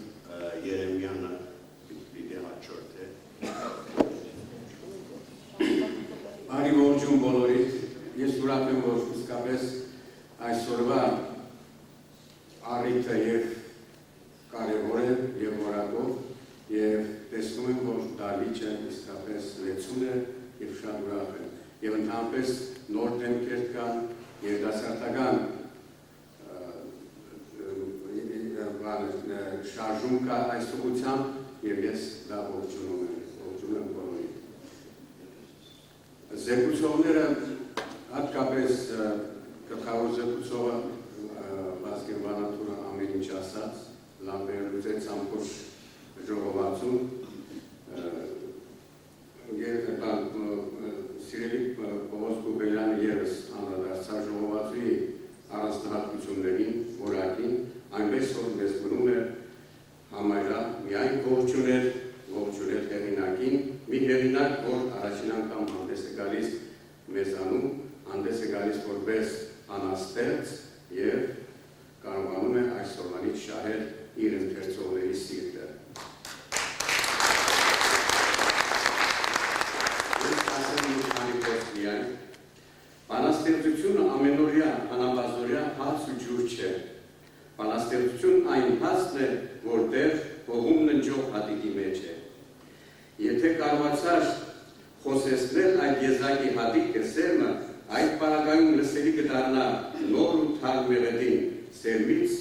Երեմյանը պիտի հաջորդե։ Արի ողջուն բոլորիդ, ես ուրախ եմ, որ իսկապես այսօրվա առիթը և կարևոր է և որակով և տեսնում եմ, որ դալիճը իսկապես լեցուն է և շատ ուրախ է և ընդհանրապես նոր դեմքեր կան երիտասարդական շարժում կա այս ուղղությամբ և ես դա ողջունում եմ բոլորին։ Զեկուցողները հատկապես գլխավոր զեկուցողը Վազգեն Վանատուրը ամեն ինչ ասաց, լավ վերլուծեց ամբողջ ժողովածուն, սիրելի Պողոս Կուբելյանը ևս անդրադարձավ ժողովածուի առանձնահատկություններին, որակին, այնպես որ մեզ մնում է համարյա միայն ողջունել հեղինակին, մի հեղինակ, որ առաջին անգամ հանդես է գալիս մեզանում, հանդես է գալիս որպես անաստեղծ և կարողանում է այսօրվանից շահել իր ընթերցողների սիրտը։ Ես ասեմ մի քանի խոսք միայն, բանաստեղծությունը ամենօրյա, անաբազօրյա հաց ու ջուր չէ։ Բանաստեղծություն այն հացն է, որտեղ հողում ննջող հատիկի մեջ է։ Եթե կարողացար խոսեցնել այդ եզակի հատիկը սերմը, այդ պարագայում լսելի կդառնա նոր ու թարմ մեղեդին, սերմից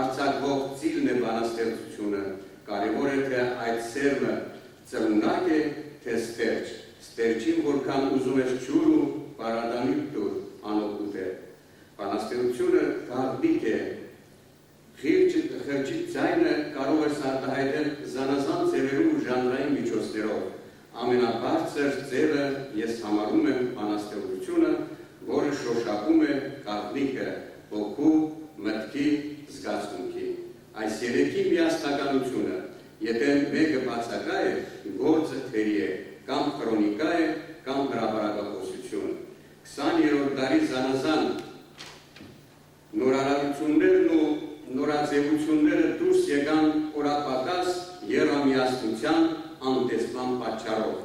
արձակվող ծիլն է բանաստեղծությունը, կարևոր է թե այդ սերմը ծնունակ է, թե ստերջ, ստերջին որքան ուզում ես ջուր ու պարադանի տուր, անօգուտ է։ Բանաստեղծությունը գաղտնիք է, խրճիտ ձայնը կարող է արտահայտել զանազան ձևերով ու ժանրային միջոցներով։ Ամենաբարձր ձևը ես համարում եմ բանաստեղծությունը, որը շոշափում է գաղտնիքը հոգու, մտքի, զգացմունքի։ Այս երեքի միասնականությունը, եթե մեկը բացակա է, գործը թերի է, կամ քրոնիկա է, կամ հրապարակախոսություն։ 20-րդ դարի զանազան նորարարություններն ու նորաձևությունները դուրս եկան օրապատած եռամիասնության անտեսման պատճառով։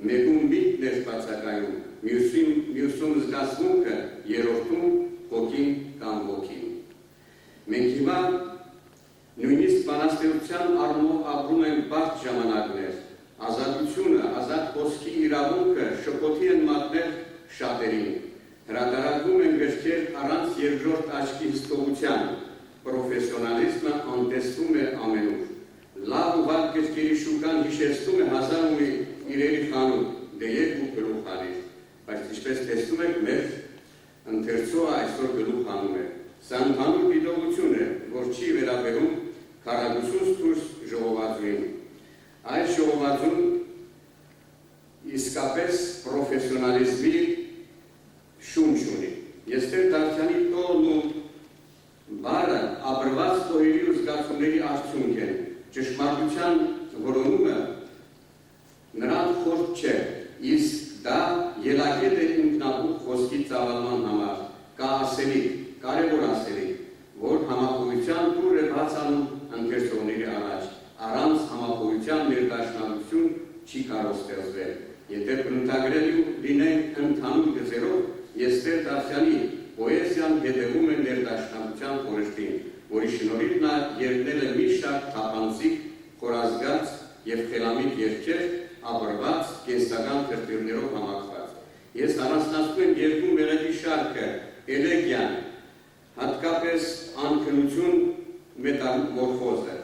Մեկում միտքն էր բացակայում, մյուսում զգացմունքը, երրորդում հոգին կամ ոգին։ Մենք հիմա նույնիսկ բանաստեղծության առումով ապրում ենք բարդ ժամանակներ։ Ազատությունը, ազատ խոսքի իրավունքը շփոթի են մատնել շատերին։ Հրատարակվում են գրքեր առանց երկրորդ աչքի հսկողության, պրոֆեսիոնալիզմը անտեսվում է ամենուր։ Լավ ու վատ գրքերի շուկան հիշեցնում է 1000 իրերի խանութ, դե երբ ու գլուխ հանիր, բայց ինչպես տեսնում եք, մեր ընթերցողը այսօր գլուխ հանում է։ Սա ընդհանուր դիտողություն է, որ չի վերաբերում քառակուսուց դուրս ժողովածուին։ Այս ժողովածուն իսկապես պրոֆեսիոնալիզմի շունչ ունի։ Ես Տեր Դավթյանի տողն ու բարը ապրված տոհերի ու զգացումների արդյունք են։ Ճշմարտության որոնումը նրան խորտ չէ, իսկ դա ելակետ է ինքնաբուխ խոսքի ծավալման համար, կա ասելիք, կարևոր ասելիք, որ համախոհության տուր է բաց անում ընթերցողների առաջ, առանց համախոհության ներդաշնակություն չի կարող ստեղծվել։ Եթե բնութագրելու լինենք ընդհանուր գծերով, Եստեր Դավթյանի պոեզիան հետևում է ներդաշնակության խորհրդին, որի շնորհիվ նա երգնել է մի շարք թափանցիկ, խորազգաց և խելամիտ երգեր, ապրված, կենսական քրտիրներով համակված։ Ես առանձնացնում եմ երկու մեղեդի շարքը, էլեգիան, հատկապես անքնություն մետամորֆոզը։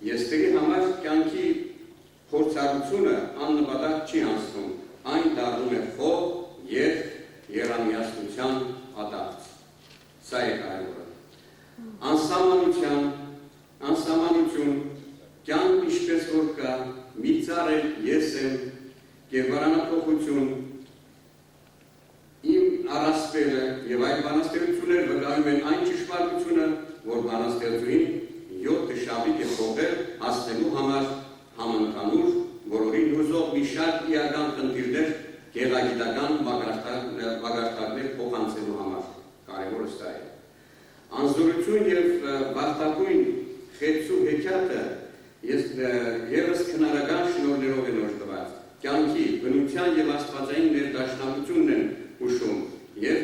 Եստերի համար կյանքի փորձառությունը աննպատակ չի անցնում, այն դառնում է խոհ և երամիասնության ադարձ։ Սա է կարևորը։ Անսահմանություն, կյանք ինչպես որ կա, մի ծառ ես եմ, կերպարանափոխություն, իմ առասպելը և այլ բանաստեղծություններ վկայում են այն ճշմարտությունը, որ բանաստեղծուհին 7 շաբաթ է փոխել հասնելու համար համընդհանուր, որին հուզող մի շարք իրական խնդիրներ, գեղագիտական մակարդակներ փոխանցելու համար, կարևորը սա է։ Անզորություն և վաղտագույն խեցու հեքիաթը ևս քնարական շնորհներով են օժտված, կյանքի, բնության և աստվածային ներդաշնակությունն են հուշում և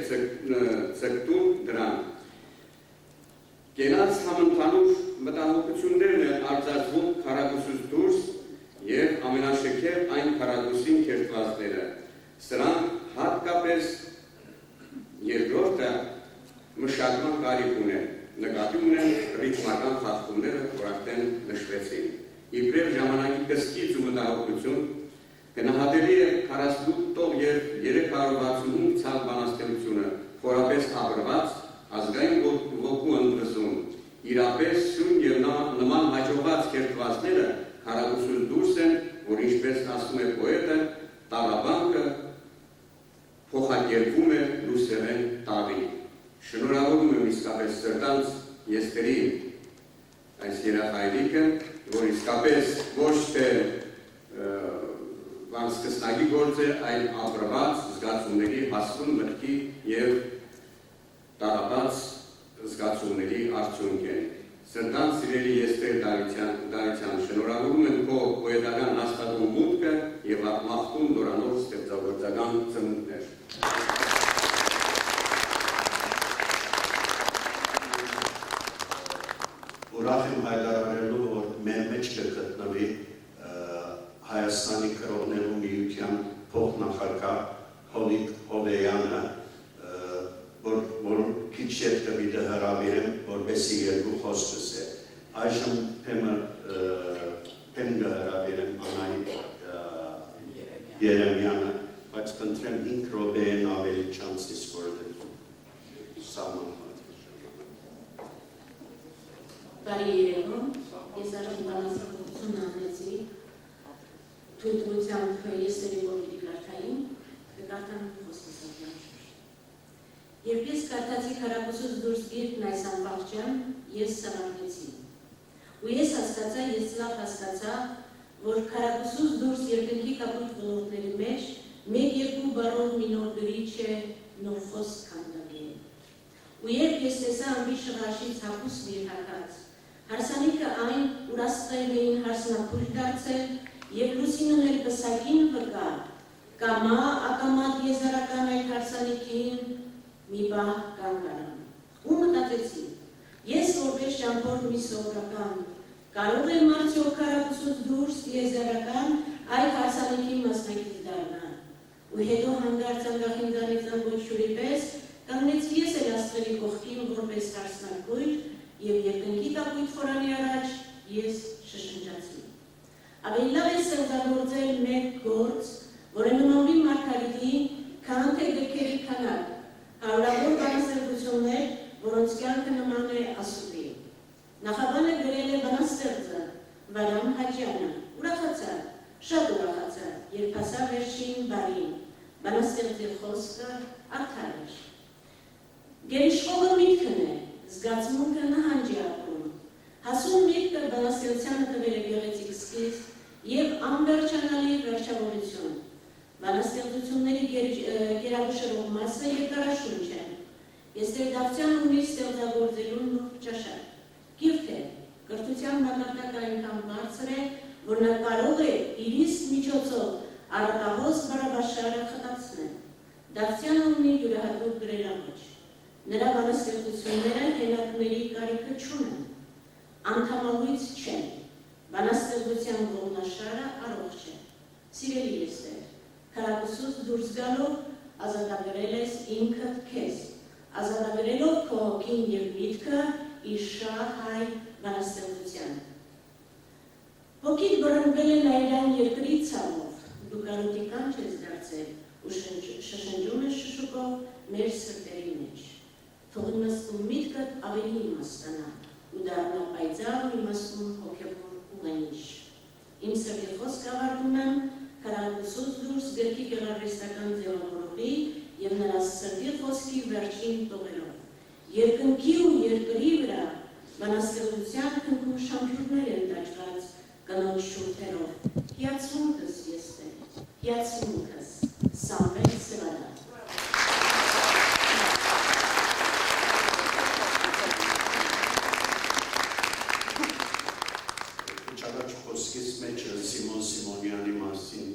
ցկտում դրան։ Կենաց համընդհանուր մտահոգություններն են արձակվում քառակուսուց դուրս և ամենաշքեղ այն քառակուսին քերթվածները։ Սրանք հատկապես երկրորդը մշակման կարիք ունեն, նկատի ունեն ռիթմական խախտումները, որ արդեն նշվեցին։ Իբրև ժամանակի կսկիծ ու մտահոգություն, գնահատելի է 48 և 365 ցավ բանաստեղծությունը, խորապես ապրված, ազգային ոգու ընդվզում, իրապես սյուն և նման հաջողված քերթվածները քառակուսուց դուրս են, որ ինչպես ասում է պոետը, տաղաբանքը փոխակերպվում է լուսերեն տաղի։ Շնորհավորում եմ իսկապես սրտանց Եստերի այս երախայրիկը, որ իսկապես ոչ թե սկսնագի գործ է, այլ ապրված զգացումների հասուն մտքի և տաղաբաց զգացումների արդյունք են։ Սրտանց սիրելի Եստեր Դավթյան, շնորհավորում եմ քո պոետական հաստատուն մուտքը և մաղթում նորանոր ստեղծագործական ծնունդներ։ Ուրախ եմ հայտարարելու, որ մեր մեջ կգտնվի Հայաստանի կրողներու միության փոխնախագահ Հոլիկ Հովեյանը, որ քիչ ետ կպիտի հրավիրեմ, որպեսզի երկու խոսքս է։ Այժմ փեմ կհրավիրեմ Անահիտ Երեմյանը, բայց կընտրեմ 5 րոպեին ավելի չանցից, որ սահմանված է։ Բարի երեկո, ես արդեն բանաստեղծություն անեցի, թույլտվությամբ Եստերի որդի կարդային, կկարդամ խոսքս ատյան։ Երբ ես կարդացի քառակուսուց դուրս գիրքն այս ամբողջյան, ես սառնեցի։ Ու ես հասկացա, ես լավ հասկացա, որ քառակուսուց դուրս երկնքի կապույտ ոլորտների մեջ մեկ-երկու բառով մի նոր գրիչ է, նոր խոսք քանդակի է։ Ու երբ ես տեսա ամբի շղաշից հագուստ երհակած, հարսանիքը այն, ուր աստղերն էին հարսնափույլ դարձել, և լուսինն էլ պսակին վկա, կամա ակամատ եզարական այդ հարսանիքին մի բահ կանգարան։ Ու մտածեցի, ես որպես ճամփորդ մի սովորական, կարող եմ արդյոք քառակուսուց դուրս եզարական այդ հարսանիքի մասնակից դառնալ։ Ու հետո հանդարտ անկախինձանից ամբողջուրի պես կանգնեցի ես էլ աստղերի կողքին որպես հարսնարկույր և երկնքի կապույտ խորանի առաջ ես շշնջացի։ Ավելի լավ է ստեղծագործել մեկ գործ, որը նմանվի Մարգարիտի, քան թե գրքերի քանակ, հարյուրավոր բանաստեղծություններ, որոնց կյանքը նման է ասուտի։ Նախաբանը գրել է բանաստեղծը Վարամ Հաջյանը, ուրախացա, շատ ուրախացա, երբ հասա վերջին բարին, բանաստեղծի խոսքը արդար էր։ Գերիշխողը միտքն է, զգացմունքը նահանջ է ապրում։ Հասուն միտքը բանաստեղծությանը տվել է գեղեցիկ սկիզբ և անվերջանալի վերջավորություն։ Բանաստեղծությունների գերագուշերով մասը երկարաշունչ է։ Եստեր Դավթյանը ունի ստեղծագործելու նուրբ ճաշակ։ Գիրք է, կրթության մակարդակը այնքան բարձր է, որ նա կարող է իր իսկ միջոցով առատահոս բառաբաշարը խտացնել։ Դավթյանը ունի յուրահատուկ գրելավաճ։ Նրա բանաստեղծությունները հեղինակների կարիքը չունեն, անդամալույց չեն, բանաստեղծության ողնաշարը առողջ է։ Սիրելի եսներ, քարակուսուց դուրս գալով ազատագրել ես ինքդ քեզ, ազատագրելով քո հոգին և միտքը իր շահ հայ բանաստեղծությանը։ Հոգիդ բռնվել է նայրան երկրի ցավով, դու կարոտի կանչ ես դարձել ու շշնջում ես շշուկով մեր սրտերի մեջ։ Թող իմաստուն միտքդ ավելի իմաստանա ու դառնա պայծառ ու իմաստուն հոգևոր ուղենիշ։ Իմ սրտի խոսք ավարտում եմ քարակուսուց դուրս գրքի գեղարվեստական ձևավորողի և նրա սրտի խոսքի վերջին տողերով։ Երկնքի ու երկրի վրա բանաստեղծության քնքում շամփյուրներ են տաճված կնոջ շուրթերով։ Հիացմունքս եսներ, հիացմունքս, Սամվել Սևադա։ Ճանաչ խոսքից մեջ Սիմոն Սիմոնյանի մասին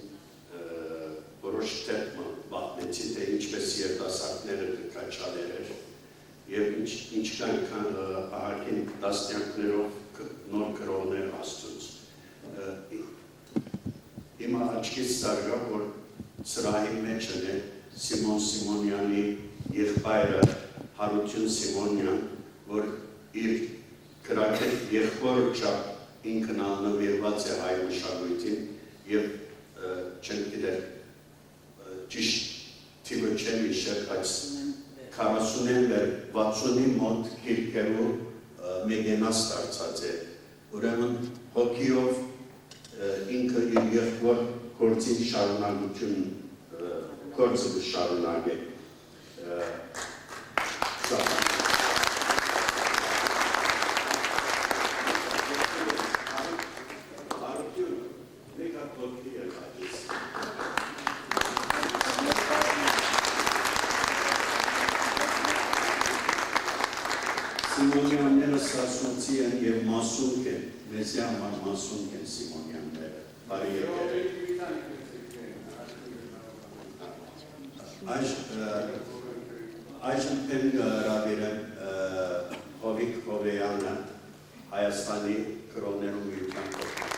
որոշ թեմ բախնեցի, թե ինչպես երիտասարդները գրքաչալեր էր և ինչքան ահագին տասնյակներով նոր գրողներ Աստծուց։ Իմ աչքից զարգա, որ սրահի մեջ է Սիմոն Սիմոնյանի եղբայրը Հարություն Սիմոնյան, որ իր գրագետ եղբորը չափ ինքն աննվիրված է հայ մշակույթին և չեմ գիտեր ճիշտ թիվը չեմ հիշել, բայց 40-60-ի մոտ գիրքերու մեգենաս դարձած է։ Ուրեմն հոգիով ինքը իր եղբոր գործին շարունակություն գործը շարունակ է։ Սիմոնյանները սասունցի են և մասունք են, մեզի համար մասունք են Սիմոնյանները, բարի եկեր։ Այժմ եմ հրավիրեմ Հովիկ Հովեյանը, Հայաստանի գրողներու միության կողմից։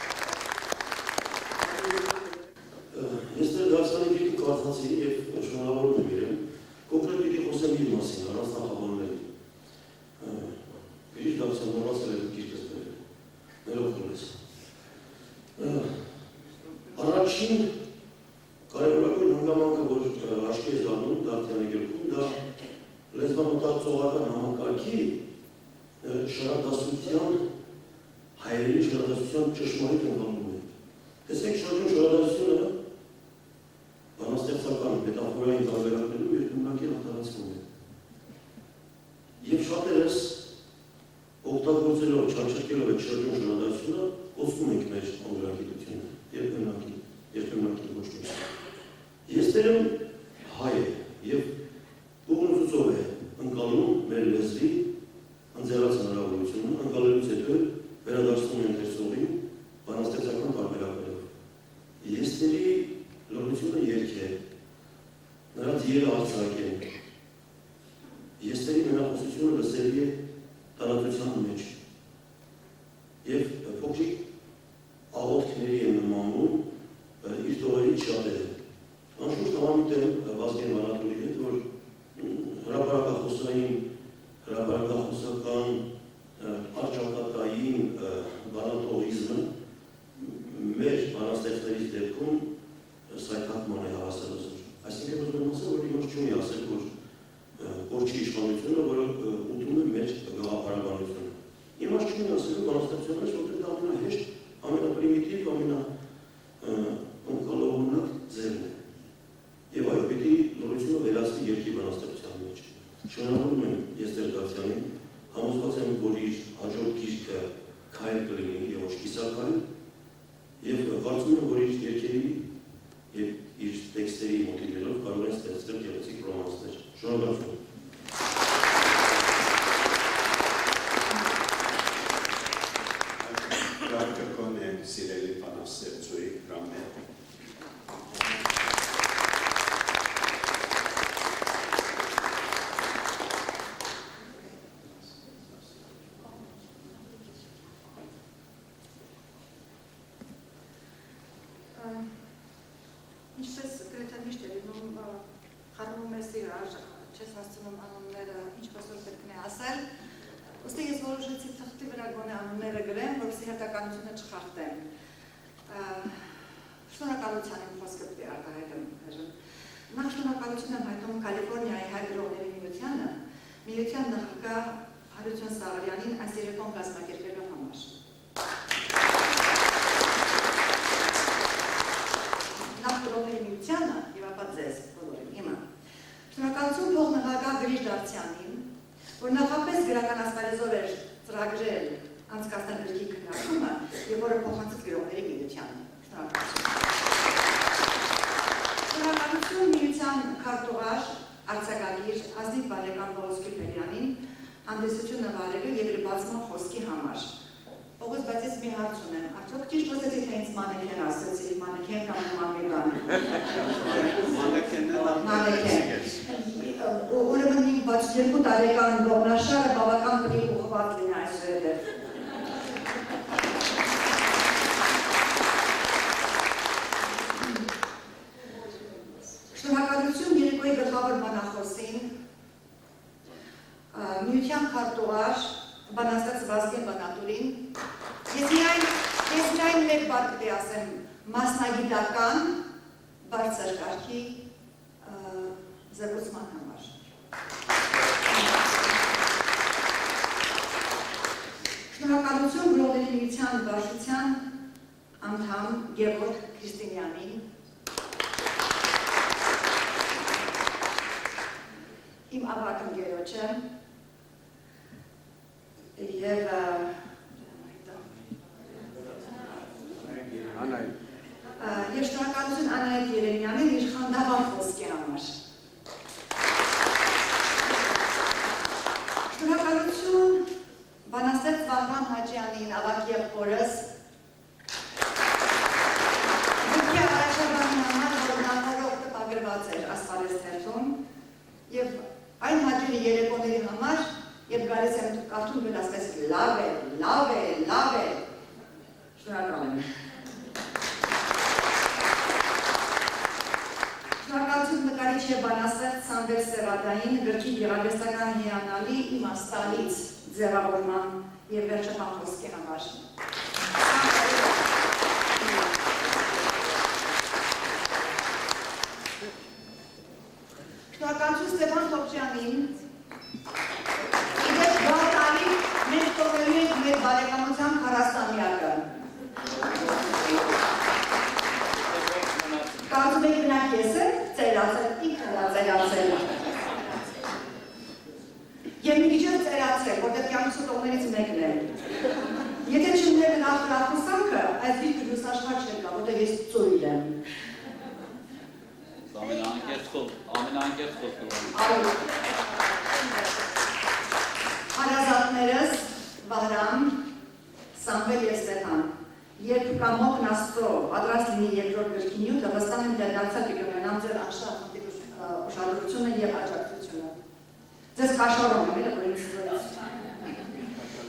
Ես դեռ դարձանի գիրքը կարդացի և շնորհավորում եմ իրեն, կոնկրետ պիտի խոսեմ իր մասին, առանց նախավորների։ Գրիչ դարձան նորացել եմ գիրքս բերել, ներող խորես։ Առաջին կարևորագույն հանգամանքը, որ աչքի է զարնում Դավթյանի գրքում, դա լեզվամտածողական համակարգի շարադասության, հայերենի շարադասության ճշմարիտ ընդհանումը է։ Տեսեք, շրջում շարադասությունը բանաստեղծական մետաֆորային տարբերակներում երկունակի հատարացվում է։ Եվ շատերս օգտագործելով չարչարկելով այդ շրջում շարադասությունը, կոծվում ենք մեր անգրագիտությունը, երբեմնակի ոչ մի։ Ես դերեմ հայ է և ուղնուցուցով է ընկալում մեր լեզվի ընձեռած հնարավորությունը, ընկալելուց հետո վերադարձնում են դերսողին բանաստեղծական տարբերակներով։ Եսների լռությունը երգ է, նրանց ելը արձակ է, եսների մենախոսությունը լսելի է տարածության մեջ և փոքրիկ աղոթքների են նմանում իր տողերից շատերը։ Անշուշտ համամիտ եմ Վազգեն Վանատուրի հետ, որ հրապարակախոսական արճակատային բանատողիզմը մեր բանաստեղծներից դեպքում սայթակման է հավասարազոր։ Այսինքն ուզում եմ ասել, որ իմաստ չունի ասել, որ կորչի իշխանությունը, որը ուտում է մեր գաղափարաբանությունը։ Իմաստ չունի ասել, որ բանաստեղծության մեջ, որտեղ դա ամենահեշտ, ամենապրիմիտիվ, ամենաընկալողունակ ձևն է։ Եվ այո, պիտի լռությունը վերացնի երկրի բանաստեղծության մեջ։ Շնորհավորում եմ Եստեր Դավթյանին, համոզված եմ, որ իր հաջորդ գիրքը քայլ կլինի և ոչ կիսաքայլ, և կարծում եմ, որ իր երգերի և իր տեքստերի մոտիվերով կարող են ստեղծել գեղեցիկ ռոմանսներ։ Շնորհակալություն։ Կարգոն է սիրելի բանաստեղծուհի Ռամեն։ որպեսզի չես հասցնում անունները ինչպես որ պետք է ասել, ուստի ես որոշեցի թղթի վրա գոնե անունները գրեմ, որպեսզի հերթականությունը չխախտեմ։ Շնորհակալության եմ խոսքը պետք է արտահայտեմ այժմ։ Նախ շնորհակալություն եմ հայտնում Կալիֆոռնիայի հայ գրողների միությանը, միության նախագահ Հարություն Սաղարյանին այս երեկոն կազմակերպելու համար։ Նախ գրողների միությանը եւ ապա ձեզ բոլորին հիմա։ Շնորհակալություն փոխնախագահ Գրիշ Դավթյանին, որ նախապես գրական ասպարեզով էր ծրագրել անցկացնել գրքի քննարկումը եւ որը փոխանցեց գրողների միությանը։ Շնորհակալություն միության քարտուղար արձակագիր Ազնիվ Բարեկան Ոսկի Պերյանին հանդիսությունը վարելու եւ իր բացման խոսքի համար։ Ողջ բայց ես մի հարց ունեմ, արդյոք ճիշտ խոսեցի թե ինձ մանեքեն ասեցի, մանեքեն կամ մամիկան։ Մանեքեն։ Ուրեմն իմ 62 տարեկան գողնաշարը բավական պրի ուղղված լինի այսուհետ։ Շնորհակալություն երեկոյի գլխավոր բանախոսին, միության քարտուղար բանաստեղծ Վազգեն Բանատուրին, ես միայն մեկ բառ պետք է ասեմ մասնագիտական բարձր կարգի զեկուցման համար։ Շնորհակալություն գրողների միության վարչության անդամ Գևորգ Քրիստինյանին, իմ ավագ ընկերոջը եւ շնորհակալություն Անահիտ Երեմյանին իր խանդավառ խոսքի համար։ Շնորհակալություն բանաստեղծ Վահրամ Հաջյանին, ավագ եղբորս, գրքի առաջաբանի համար, որ նախորդ տպագրված էր ասպարեզ թերթում, եւ այն հաջորդ երեկոների համար, եւ գալիս եմ կարդում դու ասես լավ է։ Շնորհակալ եմ։ Շնորհակալություն նկարիչ եւ բանաստեղծ Սամվել Սևադային գրքի գեղարվեստական հիանալի իմաստալից ձևավորման եւ վերջական խոսքի համար։ Շնորհակալություն Ստեփան Թոփչյանին։ Իդեպ գարտալի մենք տողելու ենք մեր բարեկամության 40-ամյակը։ Կարծում եք մենակ ես եմ ծերացել, ինքն է ծերացել։ Եվ մի քիչ ծերացել, որտեղ կյանքս տողներից մեկն է։ Եթե չունեմ նախրախուսանքը, այս դիրքը լուսաշխար չեր կա, որտեղ ես ծույլ եմ։ Ամենանկերտ խոսքով։ Հարազատներս Վահրամ, Սամվել եւ Ստեփան, երբ կամոքն Աստծո պատրաստ լինի երկրորդ գրքի նյութը, վստահ եմ դարձյալ կգնամ ձեր անշահախտի ուշադրությունը եւ աջակցությունը։ Ձեզ կաշառում եմ, որ ինձ զորից։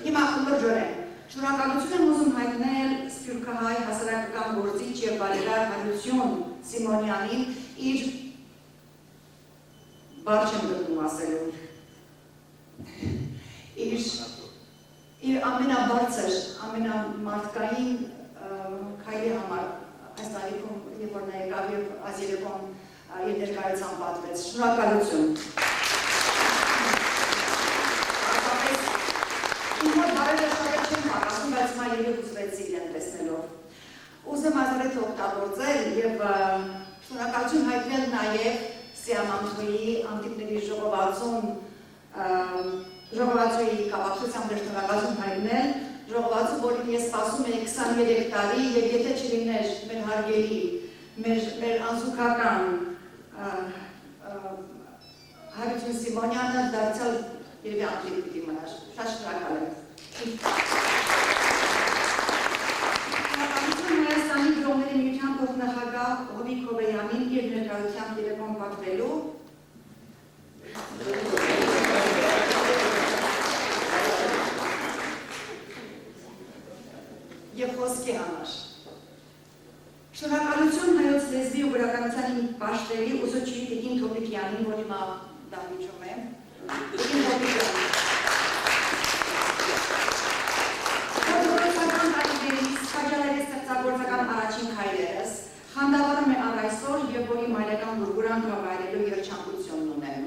Հիմա խմբրջորեն, շնորհակալություն եմ ուզում հայտնել սփյուռքահայ հասարակական գործիչ եւ բարերար Հարություն Սիմոնյանին իր բառ չեմ գտնում ասելու։ Իր ամենաբարձր, ամենամարտկային քայլի համար այս տարիքում, երբ որ նա եկավ եւ այս երեկոն իր ներկայությամբ պատվեց։ Շնորհակալություն։ Իմ մոտ բարերը շատ չեմ հարասում, բայց մա երևուցվեցի իրեն տեսնելով։ Ուզեմ ազարեթ օգտագործել եւ շնորհակալություն հայտնել նաեւ Սիամանթուի անտիպների ժողովածուի կապակցությամբ շնորհակալություն հայտնել, ժողովածու, որին ես սպասում եմ 23 տարի եւ եթե չլիներ մեր հարգելի, մեր անզուգական Հարություն Սիմոնյանը դարձյալ երևի անտիպ պիտի մնար։ Շատ շնորհակալ եմ։ Շնորհակալություն Հայաստանի գրողների միության փոխնախագահ Հովիկ Հովեյանին իր ներկայությամբ երեկոն պատվելու եւ խոսքի համար։ Շնորհակալություն հայոց լեզվի ու գրականության պաշտերի ուսուցչի Տիկին Թոփիկյանին, որ որ հիմա դահլիճում եմ։ Գործական տարիներից քաջալերի ստեղծագործական առաջին քայլերս խանդավառում է առ այսօր եւ որի մայրական բուրգուրան կավայելելու երջանկությունն ունեմ։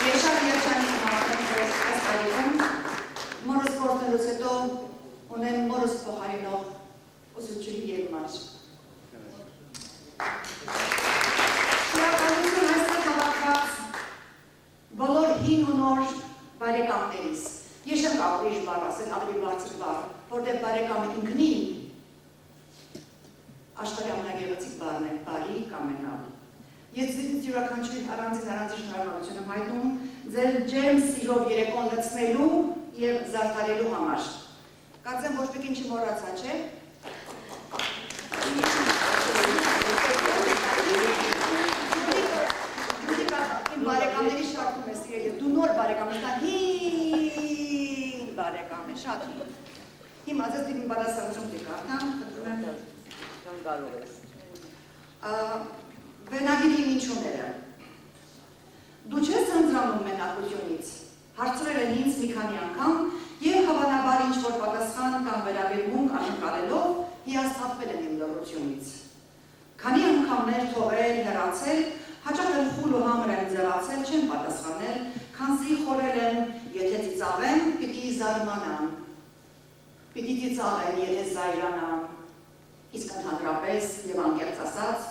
Ես շատ երջանիկ եմ, որ այս տարիքում մորս գործելուց հետո ունեմ մորս փոխարինող ուսուցչուհի երմար։ Շնորհակալություն այստեղ հավաքված բոլոր հին ու նոր բարեկամներիս։ Ես չեմ կարող ուրիշ բառ ասել, ավելի բարձր բառ, որտեղ բարեկամը ինքնին աշխարհի ամենագեղեցիկ բառն է, բարի կամենալ։ Ես ձեզ յուրաքանչյուր առանձին շնորհակալություն եմ հայտնում ձեր ջերմ սիրով երեկոն լցնելու եւ զարդարելու համար։ Կարծեմ ոչ մեկին չմոռացա, չէ՞։ Բարեկամների շարքում է սիրել, դու նոր բարեկամ ես, հին բարեկամ է, շատ հին։ Հիմա ձեզ դիմի բարձրացում դեկարտամ, խնդրում եմ կարող ես։ Վերնագիրի ինչուները։ Դու չես ընձրանում մենակությունից, հարցրել են ինձ մի քանի անգամ և հավանաբար ինչ-որ պատասխան կամ վերաբերմունք անկալելով հիասթափվել են իմ լռությունից։ Քանի անգամներ թողել, հեռացել, հաճախ էլ խուլ ու համր եմ ձևացել, չեմ պատասխանել, քանզի խորել են, եթե ծիծաղեմ, պիտի զարմանամ, պիտի ծիծաղեմ, եթե զայրանամ, իսկ ընդհանրապես և անկեղծ ասած,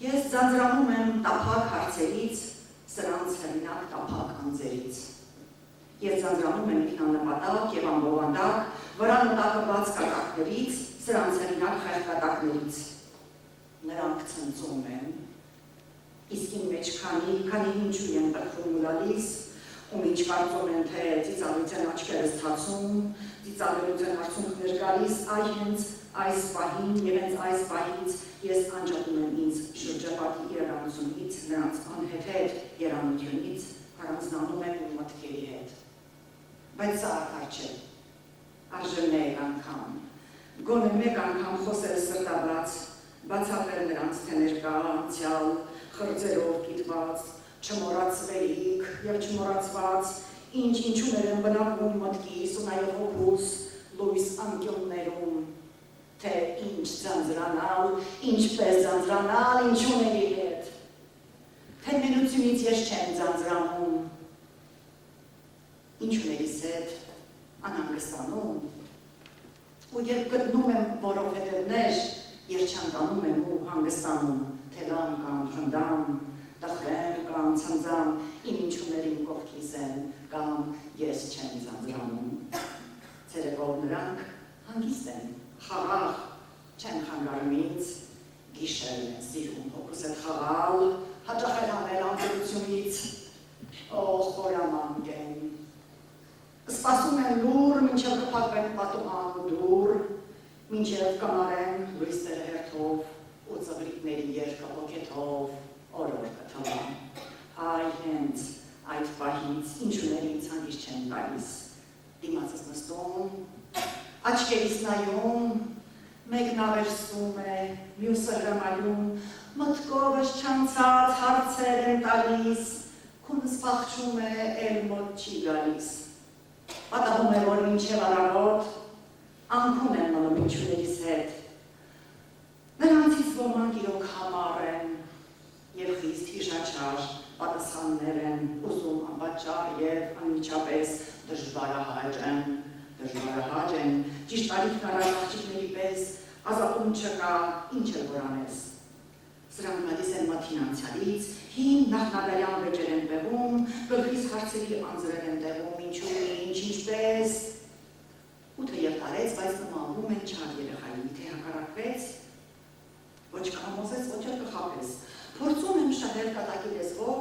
ես ձանձրանում եմ տափակ հարցերից, սրանց հեղինակ տափակ անձերից։ Ես ձանձրանում եմ ինքնանպատակ և անբովանդակ, վրան տակված կատակներից, սրանց հեղինակ խեղկատակներից։ Նրանք ցնծում են, իսկ իմ մեջ քանի ինչու եմ պրխում ու լալիս, ում ինչ կարծում են, թե ծիծաղության աչքերս թացում, ծիծաղելության արցունքներ գալիս, այ հենց այս պահին և հենց այս պահից ես անջատում եմ ինձ շրջապատի իրականությունից, նրանց անհեթեթ երանությունից, առանձնանում եմ իմ մտքերի հետ։ Բայց սա արդար չէ, արժե մեկ անգամ, գոնե մեկ անգամ խոսել սրտաբաց, բացատրել նրանց թե ներկա անցյալ, խրձերով կիտված, չմոռացվելիք և չմոռացված, ինչուներ են բնակվում մտքիս ու նաև հոգուս, լույս անկյուններում, թե ինչ ձանձրանալ, ինչպես ձանձրանալ, ինչուների հետ, թե մենությունից ես չեմ ձանձրանում, ինչուներիս հետ անհանգստանում, ու երբ գտնում եմ որովհետևներ, երջանկանում եմ ու հանգստանում, թելամ կամ խնդամ, տխրեմ կամ ցնծամ, իմ ինչուներին կողքիս են կամ ես չեմ ձանձրանում։ Ցերեկով նրանք հանգիստ են, խաղաղ, չեն խանգարում ինձ, գիշերն են սիրում, հոգուս էլ խաղալ, հաճախ էլ անել ամբերությունից, խորամանկ են։ Սպասում են լուր, մինչև կփակվեն պատուհան ու դուռ, մինչև կամարեն լույսերը հերթով ու ծղրիկների երկը հոգեթով օրոր կթվան։ Այ հենց այդ պահից ինչուներից հանգիստ չեն տալիս, դիմացս նստում, աչքերիս նայում, մեկն ավերսում է, մյուսը հրամայում, մտքովս չանցած հարցեր են տալիս, քունս փախչում է, էլ մոտ չի գալիս։ Պատահում է, որ մինչև առավոտ անքուն են մնում ինչուներիս հետ։ Նրանցից ոմանք իրոք համառ են և խիստ հիշաչար պատասխաններ են, ուզում անպատճառ և անմիջապես դժվարահաճ են, ճիշտ արիքն առած աղջիկների պես, ազատում չկա, ինչ էլ որ անես։ Սրանք գալիս են մաթին անցյալից, հին նախնադարյան վեճեր են բեղում, գլխիս հարցերի անձրել են տեղում, ինչու, ինչպես, ու թեև տարեց, բայց նմանվում են չար երեխայի, թե հակառակվեց, ոչ կհամոզեց, ոչ էլ կխապեց։ Փորձում եմ շահել կատակի լեզվով,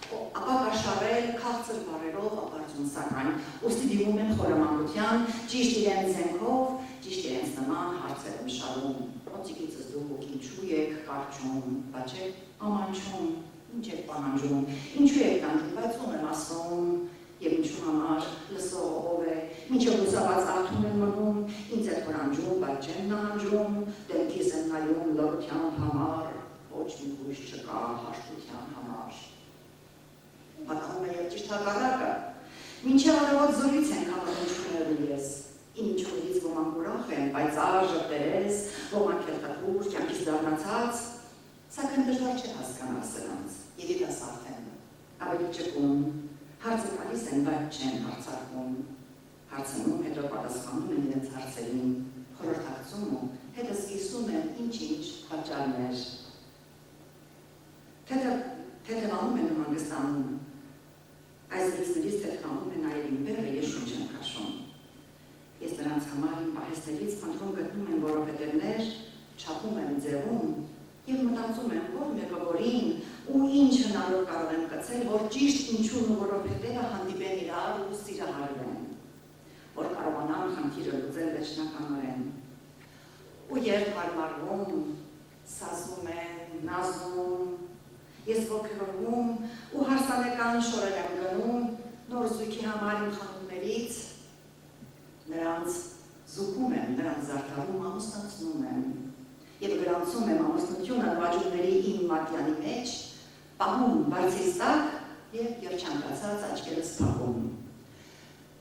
ապա կաշառել քաղցր բառերով ապարդյուն սակայն, ուստի դիմում եմ խորամանկության, ճիշտ իրենց զենքով, ճիշտ իրենց նման հարցեր եմ շարում։ Ոնցիկիցս դուք ինչու եք կարճում, բայց չեք ամանչում, ինչ եք պահանջում, ինչու եք տանջում, բայց ում եմ ասում, և ինչու համար լսողը ով է, մինչև լուսաված արթուն են մնում, ինձ է թորանջում, բայց չեմ նահանջում, դեմքիս եմ նայում լռության համար, ոչ մի հույս չկա հաշտության հակառակը։ Մինչև առավոտ զորից են համաձայնություններում ես։ Ինչուց ոմանք ուրախ են, բայց աժտերես, ոմանք էլ տխուր, կյանքից դառնացած, սակայն դժվար չէ հասկանալ սրանց, երիտասարդ են, ավելի ճկուն, հարցը տալիս են, բայց չեն հարցարկում, հարցնում, հետո պատասխանում են իրենց հարցերին, խորհրդակցում ու հետո սկսում են ինչ-ինչ պատճառներ։ Թեթևանում են ու հանգստանում, այս լիցներից թեթևանում են այր իմ բերը, ես շունչ եմ քաշում։ Ես նրանց համար իմ պահեստներից փնտրում գտնում եմ որովհետևներ, չափում եմ ձևում և մտածում եմ, որ մեկը որին ու ինչ հնարավոր կարող եմ կցել, որ ճիշտ ինչուն ու որովհետևը հանդիպեն իրար ու սիրահարվեն, որ կարողանամ խնդիրը լուծել վերջնականորեն։ Ու երբ հարմարվում, սազում են, նազում, ես ոգևորվում ու հարսանեկան շորեր եմ գնում նոր զույգի համար իմ խանութներից, նրանց զուգում եմ, նրանց զարդարում ամուսնացնում եմ և գրանցում եմ ամուսնությունը նվաճումների իմ մատյանի մեջ, պահում բարձից տակ և երջանկացած աչքերս փակում։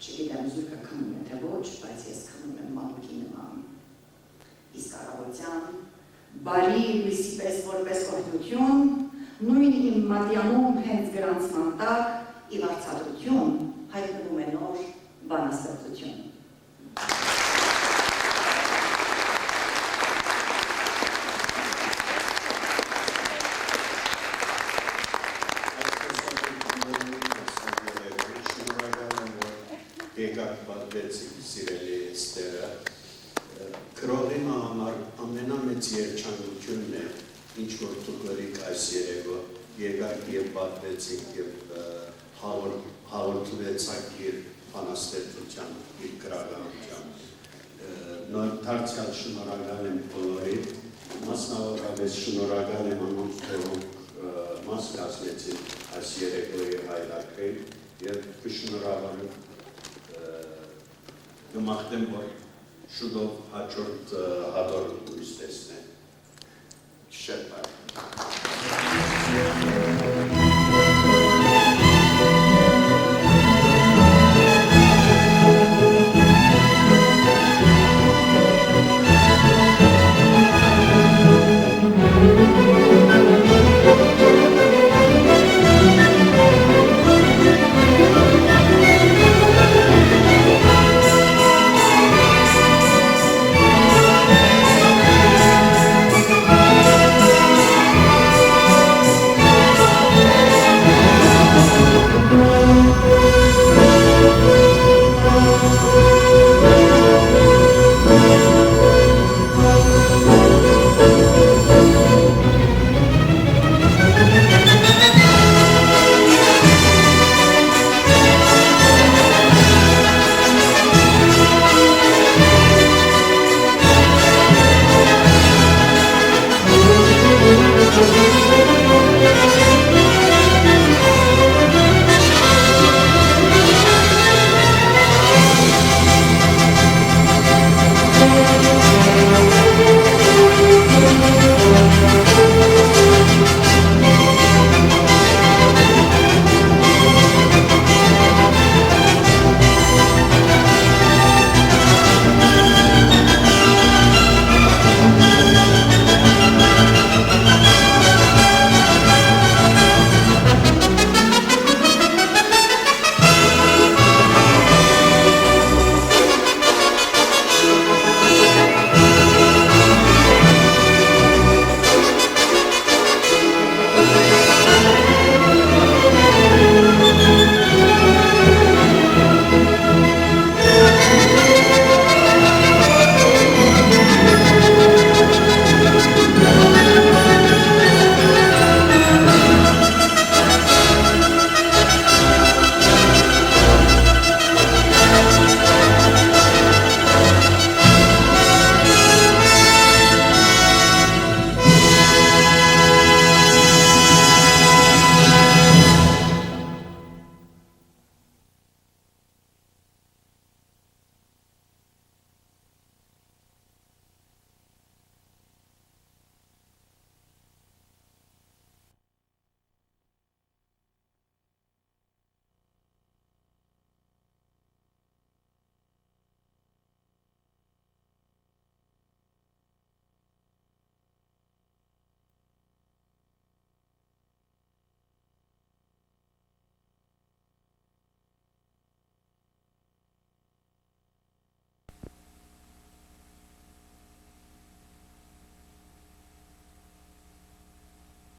Չգիտեմ զույգը քնում է թե ոչ, բայց ես քնում եմ մանուկի նման։ Իսկ առավոտյան, բարի լույսի պես որպես օրհնություն, նույն իմ մատյանում հենց գրանցման տակ ի վարձատրություն հայտնվում է նոր բանաստեղծություն։ Եկակ պատվեցիք սիրելի Էստերը, կրողի համար ամենամեծ երջանկությունն է, ինչ որ դուք այս երևը եկակ և պատվեցիք և հաղորդվեցաք իր բանաստեղծության, իր գրականության։ Դարձյալ շնորհակալ եմ բոլորին, մասնավորապես շնորհակալ եմ անոնց, ովքեր մաս կազմեցին այս երեկոյի հայրաքրին և կշնորհավորեմ կմաղթեմ, որ շուտով հաջորդ հաջորդ լույս տեսնեն։ Շատ բարի։